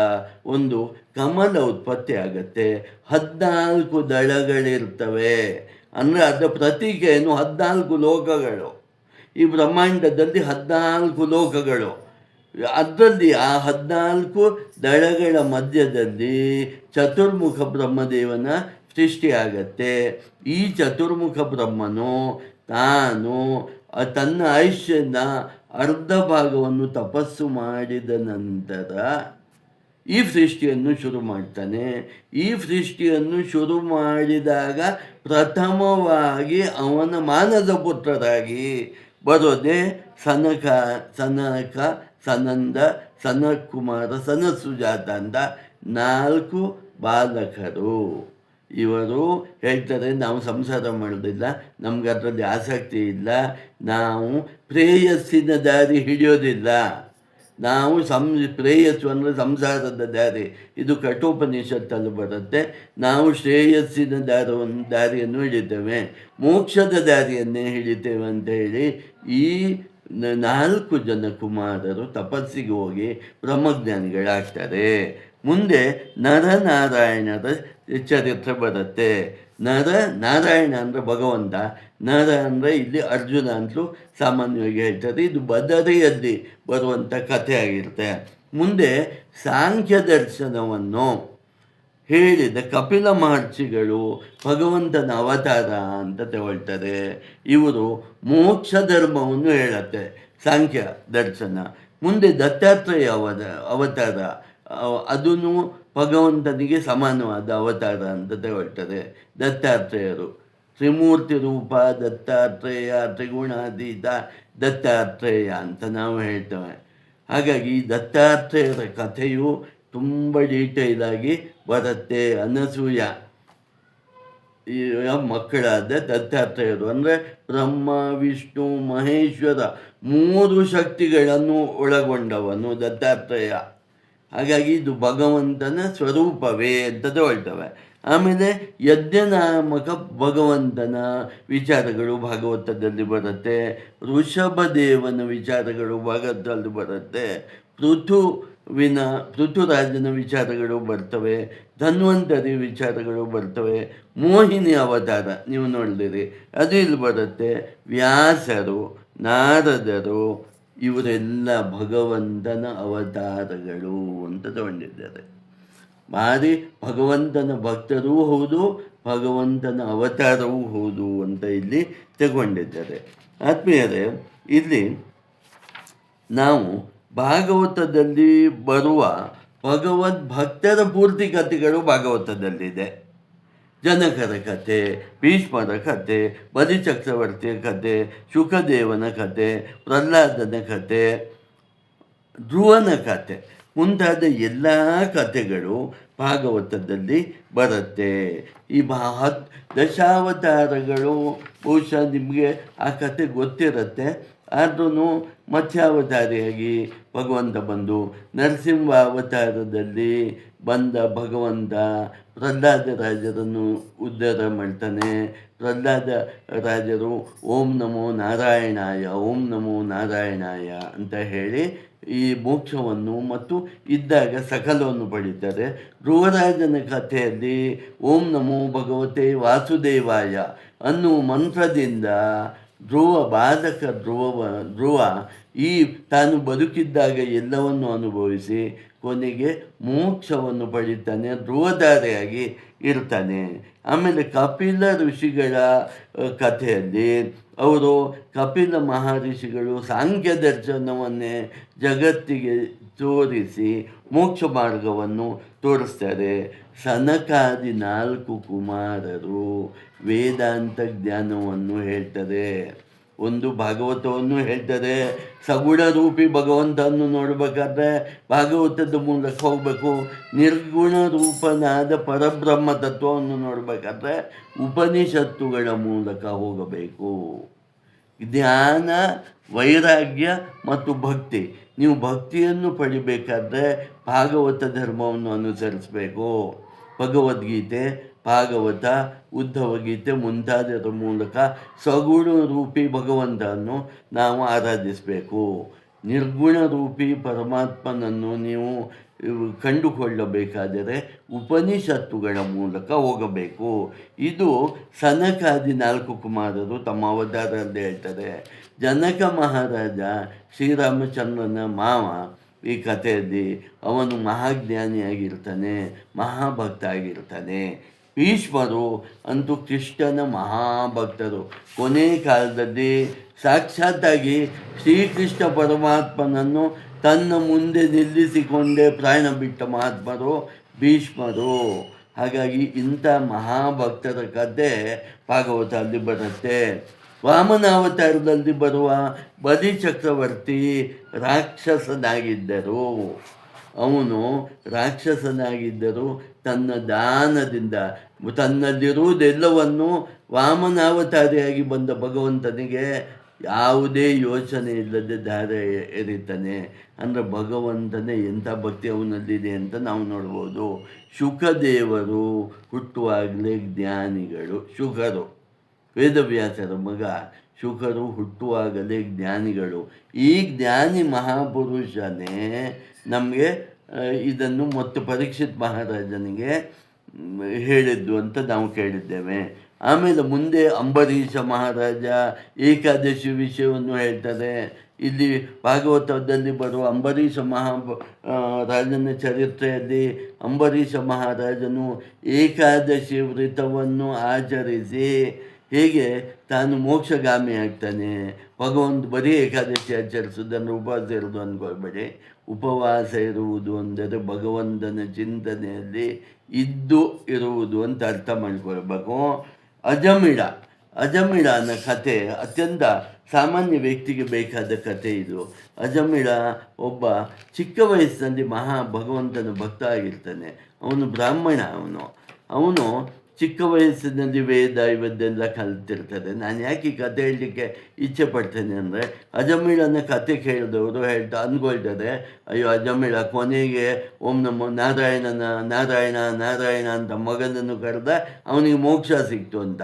ಒಂದು ಕಮಲ ಉತ್ಪತ್ತಿ ಆಗತ್ತೆ. 14 ದಳಗಳಿರ್ತವೆ. ಅಂದರೆ ಅದರ ಪ್ರತೀಕ ಏನು? 14 ಲೋಕಗಳು. ಈ ಬ್ರಹ್ಮಾಂಡದಲ್ಲಿ 14 ಲೋಕಗಳು. ಅದರಲ್ಲಿ ಆ 14 ದಳಗಳ ಮಧ್ಯದಲ್ಲಿ ಚತುರ್ಮುಖ ಬ್ರಹ್ಮದೇವನ ಸೃಷ್ಟಿಯಾಗತ್ತೆ. ಈ ಚತುರ್ಮುಖ ಬ್ರಹ್ಮನು ತಾನು ತನ್ನ ಆಯುಷ್ಯನ ಅರ್ಧ ಭಾಗವನ್ನು ತಪಸ್ಸು ಮಾಡಿದ ನಂತರ ಈ ಸೃಷ್ಟಿಯನ್ನು ಶುರು ಮಾಡ್ತಾನೆ. ಈ ಸೃಷ್ಟಿಯನ್ನು ಶುರು ಮಾಡಿದಾಗ ಪ್ರಥಮವಾಗಿ ಅವನ ಮಾನಸ ಪುತ್ರರಾಗಿ ಬರೋದೇ ಸನಕ, ಸನಂದ, ಸನತ್ ಕುಮಾರ, ಸನತ್ ಸುಜಾತ ಅಂತ 4 ಬಾಲಕರು. ಇವರು ಹೇಳ್ತಾರೆ, ನಾವು ಸಂಸಾರ ಮಾಡೋದಿಲ್ಲ, ನಮ್ಗೆ ಅದರಲ್ಲಿ ಆಸಕ್ತಿ ಇಲ್ಲ, ನಾವು ಪ್ರೇಯಸ್ಸಿನ ದಾರಿ ಹಿಡಿಯೋದಿಲ್ಲ, ನಾವು ಪ್ರೇಯಸ್ಸು ಅಂದರೆ ಸಂಸಾರದ ದಾರಿ, ಇದು ಕಠೋಪನಿಷತ್ತಲ್ಲಿ ಬರುತ್ತೆ. ನಾವು ಶ್ರೇಯಸ್ಸಿನ ದಾರಿಯನ್ನು ಹಿಡಿತೇವೆ, ಮೋಕ್ಷದ ದಾರಿಯನ್ನೇ ಹಿಡಿತೇವೆ ಅಂತ ಹೇಳಿ ಈ 4 ಜನ ಕುಮಾರರು ತಪಸ್ಸಿಗೆ ಹೋಗಿ ಬ್ರಹ್ಮಜ್ಞಾನಿಗಳಾಗ್ತಾರೆ. ಮುಂದೆ ನರನಾರಾಯಣರ ಚರಿತ್ರೆ ಬರುತ್ತೆ. ನಾರಾಯಣ ಅಂದರೆ ಭಗವಂತ, ನರ ಅಂದರೆ ಇಲ್ಲಿ ಅರ್ಜುನ ಅಂತಲೂ ಸಾಮಾನ್ಯವಾಗಿ ಹೇಳ್ತಾರೆ. ಇದು ಬದರಿಯಲ್ಲಿ ಬರುವಂಥ ಕಥೆ ಆಗಿರುತ್ತೆ. ಮುಂದೆ ಸಾಂಖ್ಯ ದರ್ಶನವನ್ನು ಹೇಳಿದ ಕಪಿಲ ಮಹರ್ಷಿಗಳು ಭಗವಂತನ ಅವತಾರ ಅಂತ ತಗೊಳ್ತಾರೆ. ಇವರು ಮೋಕ್ಷ ಧರ್ಮವನ್ನು ಹೇಳುತ್ತೆ ಸಾಂಖ್ಯ ದರ್ಶನ. ಮುಂದೆ ದತ್ತಾತ್ರೇಯ ಅವತಾರ, ಅದನ್ನು ಭಗವಂತನಿಗೆ ಸಮಾನವಾದ ಅವತಾರ ಅಂತ ತಗೊಳ್ತಾರೆ ದತ್ತಾತ್ರೇಯರು. ತ್ರಿಮೂರ್ತಿ ರೂಪ ದತ್ತಾತ್ರೇಯ, ತ್ರಿಗುಣಾತೀತ ದತ್ತಾತ್ರೇಯ ಅಂತ ನಾವು ಹೇಳ್ತೇವೆ. ಹಾಗಾಗಿ ದತ್ತಾತ್ರೇಯರ ಕಥೆಯು ತುಂಬ ಡೀಟೇಲಾಗಿ ಬರುತ್ತೆ. ಅನಸೂಯ ಮಕ್ಕಳಾದ ದತ್ತಾತ್ರೇಯರು ಅಂದರೆ ಬ್ರಹ್ಮ, ವಿಷ್ಣು, ಮಹೇಶ್ವರ 3 ಶಕ್ತಿಗಳನ್ನು ಒಳಗೊಂಡವನು ದತ್ತಾತ್ರೇಯ. ಹಾಗಾಗಿ ಇದು ಭಗವಂತನ ಸ್ವರೂಪವೇ ಅಂತ ತಗೊಳ್ತವೆ. ಆಮೇಲೆ ಯಜ್ಞನಾಮಕ ಭಗವಂತನ ವಿಚಾರಗಳು ಭಾಗವತದಲ್ಲಿ ಬರುತ್ತೆ. ಋಷಭದೇವನ ವಿಚಾರಗಳು ಭಾಗವತದಲ್ಲಿ ಬರುತ್ತೆ. ಪೃಥು ವಿನ ಪೃಥುರಾಜನ ವಿಚಾರಗಳು ಬರ್ತವೆ, ಧನ್ವಂತರಿ ವಿಚಾರಗಳು ಬರ್ತವೆ, ಮೋಹಿನಿ ಅವತಾರ ನೀವು ನೋಡಿದಿರಿ ಅದು ಇಲ್ಲಿ ಬರುತ್ತೆ. ವ್ಯಾಸರು, ನಾರದರು ಇವರೆಲ್ಲ ಭಗವಂತನ ಅವತಾರಗಳು ಅಂತ ತಗೊಂಡಿದ್ದಾರೆ. ಭಾರಿ ಭಗವಂತನ ಭಕ್ತರೂ ಹೌದು, ಭಗವಂತನ ಅವತಾರವೂ ಹೌದು ಅಂತ ಇಲ್ಲಿ ತಗೊಂಡಿದ್ದಾರೆ. ಆತ್ಮೀಯರೇ, ಇಲ್ಲಿ ನಾವು ಭಾಗವತದಲ್ಲಿ ಬರುವ ಭಗವದ್ ಭಕ್ತರ ಪೂರ್ತಿ ಕಥೆಗಳು ಭಾಗವತದಲ್ಲಿದೆ. ಜನಕರ ಕಥೆ, ಭೀಷ್ಮರ ಕಥೆ, ಬಲಿಚಕ್ರವರ್ತಿಯ ಕಥೆ, ಶುಕದೇವನ ಕಥೆ, ಪ್ರಹ್ಲಾದನ ಕಥೆ, ಧ್ರುವನ ಕಥೆ ಮುಂತಾದ ಎಲ್ಲ ಕಥೆಗಳು ಭಾಗವತದಲ್ಲಿ ಬರುತ್ತೆ. ಈ ದಶಾವತಾರಗಳು ಬಹುಶಃ ನಿಮಗೆ ಆ ಕಥೆ ಗೊತ್ತಿರುತ್ತೆ. ಆದ್ರೂ ಮತ್ಸ್ಯಾವತಾರಿಯಾಗಿ ಭಗವಂತ ಬಂದು, ನರಸಿಂಹ ಅವತಾರದಲ್ಲಿ ಬಂದ ಭಗವಂತ ಪ್ರಹ್ಲಾದ ರಾಜರನ್ನು ಉದ್ಧಾರ ಮಾಡ್ತಾನೆ. ಪ್ರಹ್ಲಾದ ರಾಜರು ಓಂ ನಮೋ ನಾರಾಯಣಾಯ, ಓಂ ನಮೋ ನಾರಾಯಣಾಯ ಅಂತ ಹೇಳಿ ಈ ಮೋಕ್ಷವನ್ನು ಮತ್ತು ಇದ್ದಾಗ ಸಕಲವನ್ನು ಪಡೀತಾರೆ. ಧ್ರುವರಾಜನ ಕಥೆಯಲ್ಲಿ ಓಂ ನಮೋ ಭಗವತೆ ವಾಸುದೇವಾಯ ಅನ್ನುವ ಮಂತ್ರದಿಂದ ಧ್ರುವ ಈ ತಾನು ಬದುಕಿದ್ದಾಗ ಎಲ್ಲವನ್ನು ಅನುಭವಿಸಿ ಕೊನೆಗೆ ಮೋಕ್ಷವನ್ನು ಪಡೀತಾನೆ, ಧ್ರುವಧಾರೆಯಾಗಿ ಇರ್ತಾನೆ. ಆಮೇಲೆ ಕಪಿಲ ಋಷಿಗಳ ಕಥೆಯಲ್ಲಿ ಅವರು ಕಪಿಲ ಮಹರ್ಷಿಗಳು ಸಾಂಖ್ಯ ದರ್ಶನವನ್ನೇ ಜಗತ್ತಿಗೆ ತೋರಿಸಿ ಮೋಕ್ಷ ಮಾರ್ಗವನ್ನು ತೋರಿಸ್ತಾರೆ. ಸನಕಾದಿ 4 ಕುಮಾರರು ವೇದಾಂತ ಜ್ಞಾನವನ್ನು ಹೇಳ್ತಾರೆ. ಒಂದು ಭಾಗವತವನ್ನು ಹೇಳ್ತಾರೆ. ಸಗುಣ ರೂಪಿ ಭಗವಂತನನ್ನು ನೋಡಬೇಕಾದ್ರೆ ಭಾಗವತದ ಮೂಲಕ ಹೋಗಬೇಕು. ನಿರ್ಗುಣ ರೂಪನಾದ ಪರಬ್ರಹ್ಮ ತತ್ವವನ್ನು ನೋಡಬೇಕಾದ್ರೆ ಉಪನಿಷತ್ತುಗಳ ಮೂಲಕ ಹೋಗಬೇಕು. ಜ್ಞಾನ, ವೈರಾಗ್ಯ ಮತ್ತು ಭಕ್ತಿ. ನೀವು ಭಕ್ತಿಯನ್ನು ಪಡಿಬೇಕಾದ್ರೆ ಭಾಗವತ ಧರ್ಮವನ್ನು ಅನುಸರಿಸಬೇಕು. ಭಗವದ್ಗೀತೆ, ಭಾಗವತ, ಉದ್ಧವ ಗೀತೆ ಮುಂತಾದರ ಮೂಲಕ ಸಗುಣ ರೂಪಿ ಭಗವಂತನನ್ನು ನಾವು ಆರಾಧಿಸಬೇಕು. ನಿರ್ಗುಣ ರೂಪಿ ಪರಮಾತ್ಮನನ್ನು ನೀವು ಕಂಡುಕೊಳ್ಳಬೇಕಾದರೆ ಉಪನಿಷತ್ತುಗಳ ಮೂಲಕ ಹೋಗಬೇಕು. ಇದು ಸನಕಾದಿ 4 ಕುಮಾರರು ತಮ್ಮ ಅವತಾರದಲ್ಲಿ ಹೇಳ್ತಾರೆ. ಜನಕ ಮಹಾರಾಜ ಶ್ರೀರಾಮಚಂದ್ರನ ಮಾವ ಈ ಕಥೆಯಲ್ಲಿ ಅವನು ಮಹಾಜ್ಞಾನಿಯಾಗಿರ್ತಾನೆ, ಮಹಾಭಕ್ತ ಆಗಿರ್ತಾನೆ. ಭೀಷ್ಮರು ಅಂತೂ ಕೃಷ್ಣನ ಮಹಾಭಕ್ತರು. ಕೊನೆ ಕಾಲದಲ್ಲಿ ಸಾಕ್ಷಾತ್ತಾಗಿ ಶ್ರೀಕೃಷ್ಣ ಪರಮಾತ್ಮನನ್ನು ತನ್ನ ಮುಂದೆ ನಿಲ್ಲಿಸಿಕೊಂಡೇ ಪ್ರಾಣ ಬಿಟ್ಟ ಮಹಾತ್ಮರು ಭೀಷ್ಮರು. ಹಾಗಾಗಿ ಇಂಥ ಮಹಾಭಕ್ತರ ಕಥೆ ಭಾಗವತದಲ್ಲಿ ಬರುತ್ತೆ. ವಾಮನಾವತಾರದಲ್ಲಿ ಬರುವ ಬಲಿ ಚಕ್ರವರ್ತಿ ರಾಕ್ಷಸನಾಗಿದ್ದರು. ಅವನು ರಾಕ್ಷಸನಾಗಿದ್ದರು. ತನ್ನ ದಾನದಿಂದ ತನ್ನಲ್ಲಿರುವುದೆಲ್ಲವನ್ನು ವಾಮನಾವತಾರಿಯಾಗಿ ಬಂದ ಭಗವಂತನಿಗೆ ಯಾವುದೇ ಯೋಚನೆ ಇಲ್ಲದೆ ದಾರ ಎರಿತಾನೆ. ಅಂದರೆ ಭಗವಂತನೇ ಎಂಥ ಭಕ್ತಿ ಅವನಲ್ಲಿದೆ ಅಂತ ನಾವು ನೋಡ್ಬೋದು. ಶುಕದೇವರು ಹುಟ್ಟುವಾಗಲೇ ಜ್ಞಾನಿಗಳು. ಶುಕರು ವೇದವ್ಯಾಸರ ಮಗ ಶುಕರು ಹುಟ್ಟುವಾಗಲೇ ಜ್ಞಾನಿಗಳು. ಈ ಜ್ಞಾನಿ ಮಹಾಪುರುಷನೇ ನಮಗೆ ಇದನ್ನು ಮತ್ತು ಪರೀಕ್ಷಿತ್ ಮಹಾರಾಜನಿಗೆ ಹೇಳಿದ್ದು ಅಂತ ನಾವು ಕೇಳಿದ್ದೇವೆ. ಆಮೇಲೆ ಮುಂದೆ ಅಂಬರೀಷ ಮಹಾರಾಜ ಏಕಾದಶಿ ವಿಷಯವನ್ನು ಹೇಳ್ತಾರೆ. ಇಲ್ಲಿ ಭಾಗವತದಲ್ಲಿ ಬರುವ ಅಂಬರೀಷ ರಾಜನ ಚರಿತ್ರೆಯಲ್ಲಿ ಅಂಬರೀಷ ಮಹಾರಾಜನು ಏಕಾದಶಿ ವ್ರತವನ್ನು ಆಚರಿಸಿ ಹೇಗೆ ತಾನು ಮೋಕ್ಷಗಾಮಿ ಆಗ್ತಾನೆ. ಭಗವಂತ ಬರೀ ಏಕಾದಶಿ ಆಚರಿಸೋದನ್ನು ಉಪವಾಸ ಇರೋದು ಅಂದ್ಕೊಳ್ಬೇಡಿ. ಉಪವಾಸ ಇರುವುದು ಅಂದರೆ ಭಗವಂತನ ಚಿಂತನೆಯಲ್ಲಿ ಇದ್ದು ಇರುವುದು ಅಂತ ಅರ್ಥ ಮಾಡ್ಕೊಳ್ಬೇಕು. ಅಜಮಿಳನ ಕಥೆ ಅತ್ಯಂತ ಸಾಮಾನ್ಯ ವ್ಯಕ್ತಿಗೆ ಬೇಕಾದ ಕಥೆ ಇದು. ಅಜಮಿಳ ಒಬ್ಬ ಚಿಕ್ಕ ವಯಸ್ಸಿನಲ್ಲಿ ಭಗವಂತನ ಭಕ್ತ ಆಗಿರ್ತಾನೆ. ಅವನು ಬ್ರಾಹ್ಮಣ. ಅವನು ಚಿಕ್ಕ ವಯಸ್ಸಿನಲ್ಲಿ ವೇದ ಇವದ್ದೆಲ್ಲ ಕಲಿತಿರ್ತಾರೆ. ನಾನು ಯಾಕೆ ಈ ಕಥೆ ಹೇಳಲಿಕ್ಕೆ ಇಚ್ಛೆ ಪಡ್ತೇನೆ ಅಂದರೆ, ಅಜಮಿಳನ ಕಥೆ ಕೇಳಿದವರು ಅಂದ್ಕೊಳ್ತಾರೆ, ಅಯ್ಯೋ ಅಜಮಿಳ ಕೊನೆಗೆ ಓಂ ನಮೋ ನಾರಾಯಣ ಅಂತ ಮಗನನ್ನು ಕರೆದ ಅವನಿಗೆ ಮೋಕ್ಷ ಸಿಕ್ತು ಅಂತ.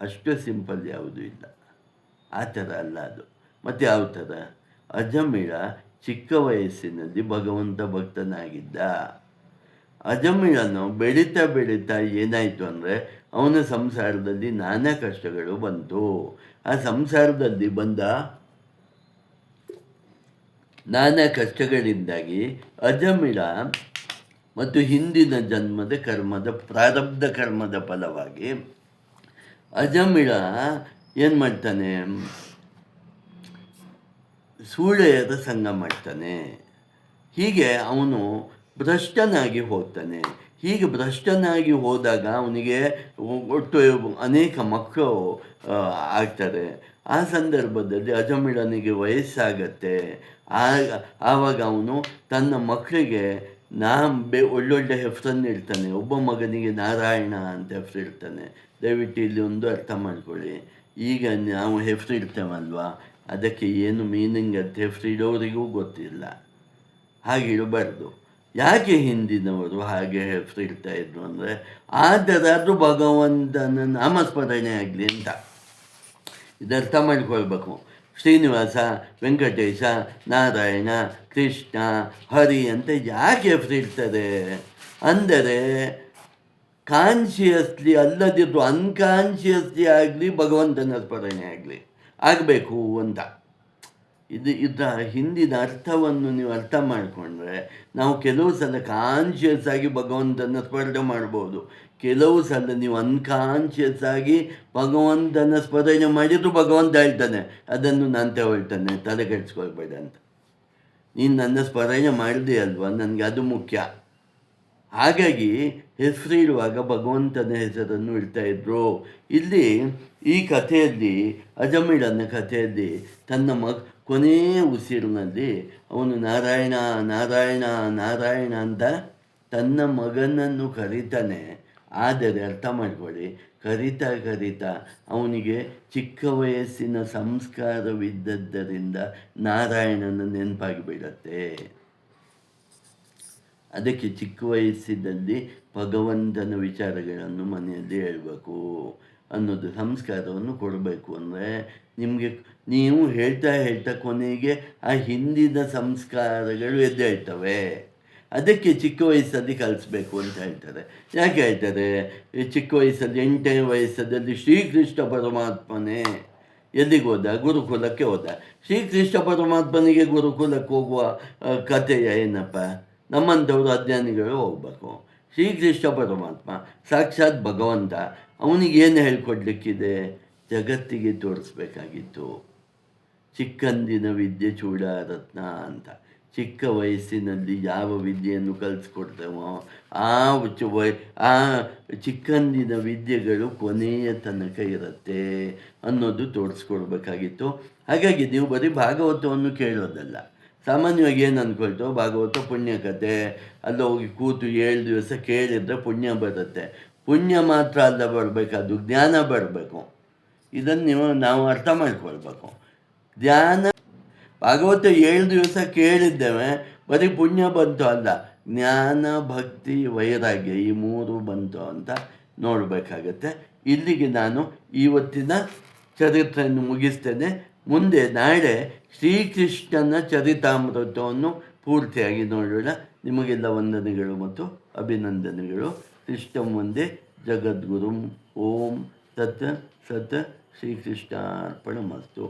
ಅಷ್ಟು ಸಿಂಪಲ್ ಯಾವುದೂ ಇಲ್ಲ. ಆ ಥರ ಅಲ್ಲ ಅದು. ಮತ್ತು ಯಾವ ಥರ? ಅಜಮಿಳ ಚಿಕ್ಕ ವಯಸ್ಸಿನಲ್ಲಿ ಭಗವಂತ ಭಕ್ತನಾಗಿದ್ದ. ಅಜಮಿಳನು ಬೆಳೀತಾ ಬೆಳೀತಾ ಏನಾಯಿತು ಅಂದರೆ ಅವನ ಸಂಸಾರದಲ್ಲಿ ನಾನಾ ಕಷ್ಟಗಳು ಬಂತು. ಆ ಸಂಸಾರದಲ್ಲಿ ಬಂದ ನಾನಾ ಕಷ್ಟಗಳಿಂದಾಗಿ ಅಜಮಿಳ ಮತ್ತು ಹಿಂದಿನ ಜನ್ಮದ ಪ್ರಾರಬ್ಧ ಕರ್ಮದ ಫಲವಾಗಿ ಅಜಮಿಳ ಏನು ಮಾಡ್ತಾನೆ, ಸೂಳೆಯರ ಸಂಘ ಮಾಡ್ತಾನೆ. ಹೀಗೆ ಅವನು ಭ್ರಷ್ಟನಾಗಿ ಹೋಗ್ತಾನೆ. ಹೀಗೆ ಭ್ರಷ್ಟನಾಗಿ ಹೋದಾಗ ಅವನಿಗೆ ಒಟ್ಟು ಅನೇಕ ಮಕ್ಕಳು ಆಗ್ತಾರೆ. ಆ ಸಂದರ್ಭದಲ್ಲಿ ಅಜಮಿಳನಿಗೆ ವಯಸ್ಸಾಗತ್ತೆ. ಆವಾಗ ಅವನು ತನ್ನ ಮಕ್ಕಳಿಗೆ ಒಳ್ಳೊಳ್ಳೆ ಹೆಸರನ್ನು ಇಡ್ತಾನೆ. ಒಬ್ಬ ಮಗನಿಗೆ ನಾರಾಯಣ ಅಂತ ಹೆಸರಿಡ್ತಾನೆ. ದಯವಿಟ್ಟು ಇಲ್ಲಿ ಒಂದು ಅರ್ಥ ಮಾಡ್ಕೊಳ್ಳಿ. ಈಗ ನಾವು ಹೆಸರು ಇಡ್ತೇವಲ್ವ, ಅದಕ್ಕೆ ಏನು ಮೀನಿಂಗ್ ಅಂತ ಹೆಸರು ಇಡೋರಿಗೂ ಗೊತ್ತಿಲ್ಲ. ಹಾಗಿಡಬಾರ್ದು. ಯಾಕೆ ಹಿಂದಿನವರು ಹಾಗೆ ಹೆಸರು ಇಡ್ತಾ ಇದ್ರು ಅಂದರೆ, ಆದರಾದರೂ ಭಗವಂತನ ನಾಮಸ್ಮರಣೆ ಆಗಲಿ ಅಂತ. ಇದರ್ಥ ಮಾಡ್ಕೊಳ್ಬೇಕು. ಶ್ರೀನಿವಾಸ, ವೆಂಕಟೇಶ, ನಾರಾಯಣ, ಕೃಷ್ಣ, ಹರಿ ಅಂತ ಯಾಕೆ ಹೆಸರು ಇಡ್ತಾರೆ ಅಂದರೆ, ಕಾನ್ಷಿಯಸ್ಲಿ ಅಲ್ಲದಿದ್ದು ಅನ್ಕಾನ್ಷಿಯಸ್ಲಿ ಆಗಲಿ ಭಗವಂತನ ಸ್ಮರಣೆ ಆಗಬೇಕು ಅಂತ. ಇದರ ಹಿಂದಿನ ಅರ್ಥವನ್ನು ನೀವು ಅರ್ಥ ಮಾಡಿಕೊಂಡ್ರೆ, ನಾವು ಕೆಲವು ಸಲ ಕಾನ್ಷಿಯಸ್ ಆಗಿ ಭಗವಂತನ ಸ್ಮರಣೆ ಮಾಡ್ಬೋದು. ಕೆಲವು ಸಲ ನೀವು ಅನ್ಕಾನ್ಷಿಯಸ್ ಆಗಿ ಭಗವಂತನ ಸ್ಮರಣೆ ಮಾಡಿದರೂ ಭಗವಂತ ಹೇಳ್ತಾನೆ, ಅದನ್ನು ನಾನು ತಗೊಳ್ತಾನೆ, ತಲೆ ಕೆಡಿಸ್ಕೊಳ್ಬೇಡ ಅಂತ. ನೀನು ನನ್ನ ಸ್ಮರಣೆ ಮಾಡಿದೆ ಅಲ್ವಾ, ನನಗೆ ಅದು ಮುಖ್ಯ. ಹಾಗಾಗಿ ಹೆಸರು ಇಡುವಾಗ ಭಗವಂತನ ಹೆಸರನ್ನು ಇಡ್ತಾಯಿದ್ರು. ಇಲ್ಲಿ ಈ ಕಥೆಯಲ್ಲಿ, ಅಜಮಿಳನ ಕಥೆಯಲ್ಲಿ, ತನ್ನ ಕೊನೆಯ ಉಸಿರಿನಲ್ಲಿ ಅವನು ನಾರಾಯಣ ನಾರಾಯಣ ನಾರಾಯಣ ಅಂತ ತನ್ನ ಮಗನನ್ನು ಕರೀತಾನೆ. ಆದರೆ ಅರ್ಥ ಮಾಡ್ಕೊಳ್ಳಿ, ಕರಿತಾ ಕರಿತಾ ಅವನಿಗೆ ಚಿಕ್ಕ ವಯಸ್ಸಿನ ಸಂಸ್ಕಾರವಿದ್ದದ್ದರಿಂದ ನಾರಾಯಣನ ನೆನಪಾಗಿಬಿಡತ್ತೆ. ಅದಕ್ಕೆ ಚಿಕ್ಕ ವಯಸ್ಸಿನಲ್ಲಿ ಭಗವಂತನ ವಿಚಾರಗಳನ್ನು ಮನೆಯಲ್ಲಿ ಹೇಳಬೇಕು ಅನ್ನೋದು ಸಂಸ್ಕಾರವನ್ನು ಕೊಡಬೇಕು. ಅಂದರೆ ನೀವು ಹೇಳ್ತಾ ಕೊನೆಗೆ ಆ ಹಿಂದಿನ ಸಂಸ್ಕಾರಗಳು ಎದ್ದೇಳ್ತವೆ. ಅದಕ್ಕೆ ಚಿಕ್ಕ ವಯಸ್ಸಲ್ಲಿ ಕಲಿಸ್ಬೇಕು ಅಂತ ಹೇಳ್ತಾರೆ. ಯಾಕೆ ಹೇಳ್ತಾರೆ? ಚಿಕ್ಕ ವಯಸ್ಸಲ್ಲಿ 8ನೇ ವಯಸ್ಸಲ್ಲಿ ಶ್ರೀಕೃಷ್ಣ ಪರಮಾತ್ಮನೇ ಎಲ್ಲಿಗೆ ಹೋದ? ಗುರುಕುಲಕ್ಕೆ ಹೋದ. ಶ್ರೀಕೃಷ್ಣ ಪರಮಾತ್ಮನಿಗೆ ಗುರುಕುಲಕ್ಕೆ ಹೋಗುವ ಕಥೆಯ ಏನಪ್ಪ? ನಮ್ಮಂಥವ್ರು ಅಜ್ಞಾನಿಗಳು ಹೋಗ್ಬೇಕು. ಶ್ರೀಕೃಷ್ಣ ಪರಮಾತ್ಮ ಸಾಕ್ಷಾತ್ ಭಗವಂತ, ಅವನಿಗೇನು ಹೇಳ್ಕೊಡ್ಲಿಕ್ಕಿದೆ? ಜಗತ್ತಿಗೆ ತೋರಿಸ್ಬೇಕಾಗಿತ್ತು. ಚಿಕ್ಕಂದಿನ ವಿದ್ಯೆ ಚೂಡಾರತ್ನ ಅಂತ. ಚಿಕ್ಕ ವಯಸ್ಸಿನಲ್ಲಿ ಯಾವ ವಿದ್ಯೆಯನ್ನು ಕಲಿಸ್ಕೊಡ್ತೇವೋ ಆ ಚಿಕ್ಕಂದಿನ ವಿದ್ಯೆಗಳು ಕೊನೆಯ ತನಕ ಇರುತ್ತೆ ಅನ್ನೋದು ತೋರಿಸ್ಕೊಡ್ಬೇಕಾಗಿತ್ತು. ಹಾಗಾಗಿ ನೀವು ಬರೀ ಭಾಗವತವನ್ನು ಕೇಳೋದಲ್ಲ. ಸಾಮಾನ್ಯವಾಗಿ ಏನು ಅಂದ್ಕೊಳ್ತೇವೆ, ಭಾಗವತ ಪುಣ್ಯಕಥೆ, ಅಲ್ಲಿ ಹೋಗಿ ಕೂತು 7 ದಿವಸ ಕೇಳಿದರೆ ಪುಣ್ಯ ಬರುತ್ತೆ. ಪುಣ್ಯ ಮಾತ್ರ ಅಲ್ಲ ಬರಬೇಕು, ಜ್ಞಾನ ಬರಬೇಕು. ಇದನ್ನು ನಾವು ಅರ್ಥ ಮಾಡ್ಕೊಳ್ಬೇಕು. ಭಾಗವತ 7 ದಿವಸ ಕೇಳಿದ್ದೇವೆ, ಬರೀ ಪುಣ್ಯ ಬಂತು ಅಲ್ಲ, ಜ್ಞಾನ, ಭಕ್ತಿ, ವೈರಾಗ್ಯ ಈ 3 ಬಂತು ಅಂತ ನೋಡಬೇಕಾಗತ್ತೆ. ಇಲ್ಲಿಗೆ ನಾನು ಇವತ್ತಿನ ಚರಿತ್ರೆಯನ್ನು ಮುಗಿಸ್ತೇನೆ. ಮುಂದೆ ನಾಳೆ ಶ್ರೀಕೃಷ್ಣನ ಚರಿತಾಮೃತವನ್ನು ಪೂರ್ತಿಯಾಗಿ ನೋಡೋಣ. ನಿಮಗೆಲ್ಲ ವಂದನೆಗಳು ಮತ್ತು ಅಭಿನಂದನೆಗಳು. ಕೃಷ್ಣಂ ವಂದೇ ಜಗದ್ಗುರುಂ. ಓಂ ತತ್ ಸತ್ ಶ್ರೀಕೃಷ್ಣಾರ್ಪಣಮಸ್ತು.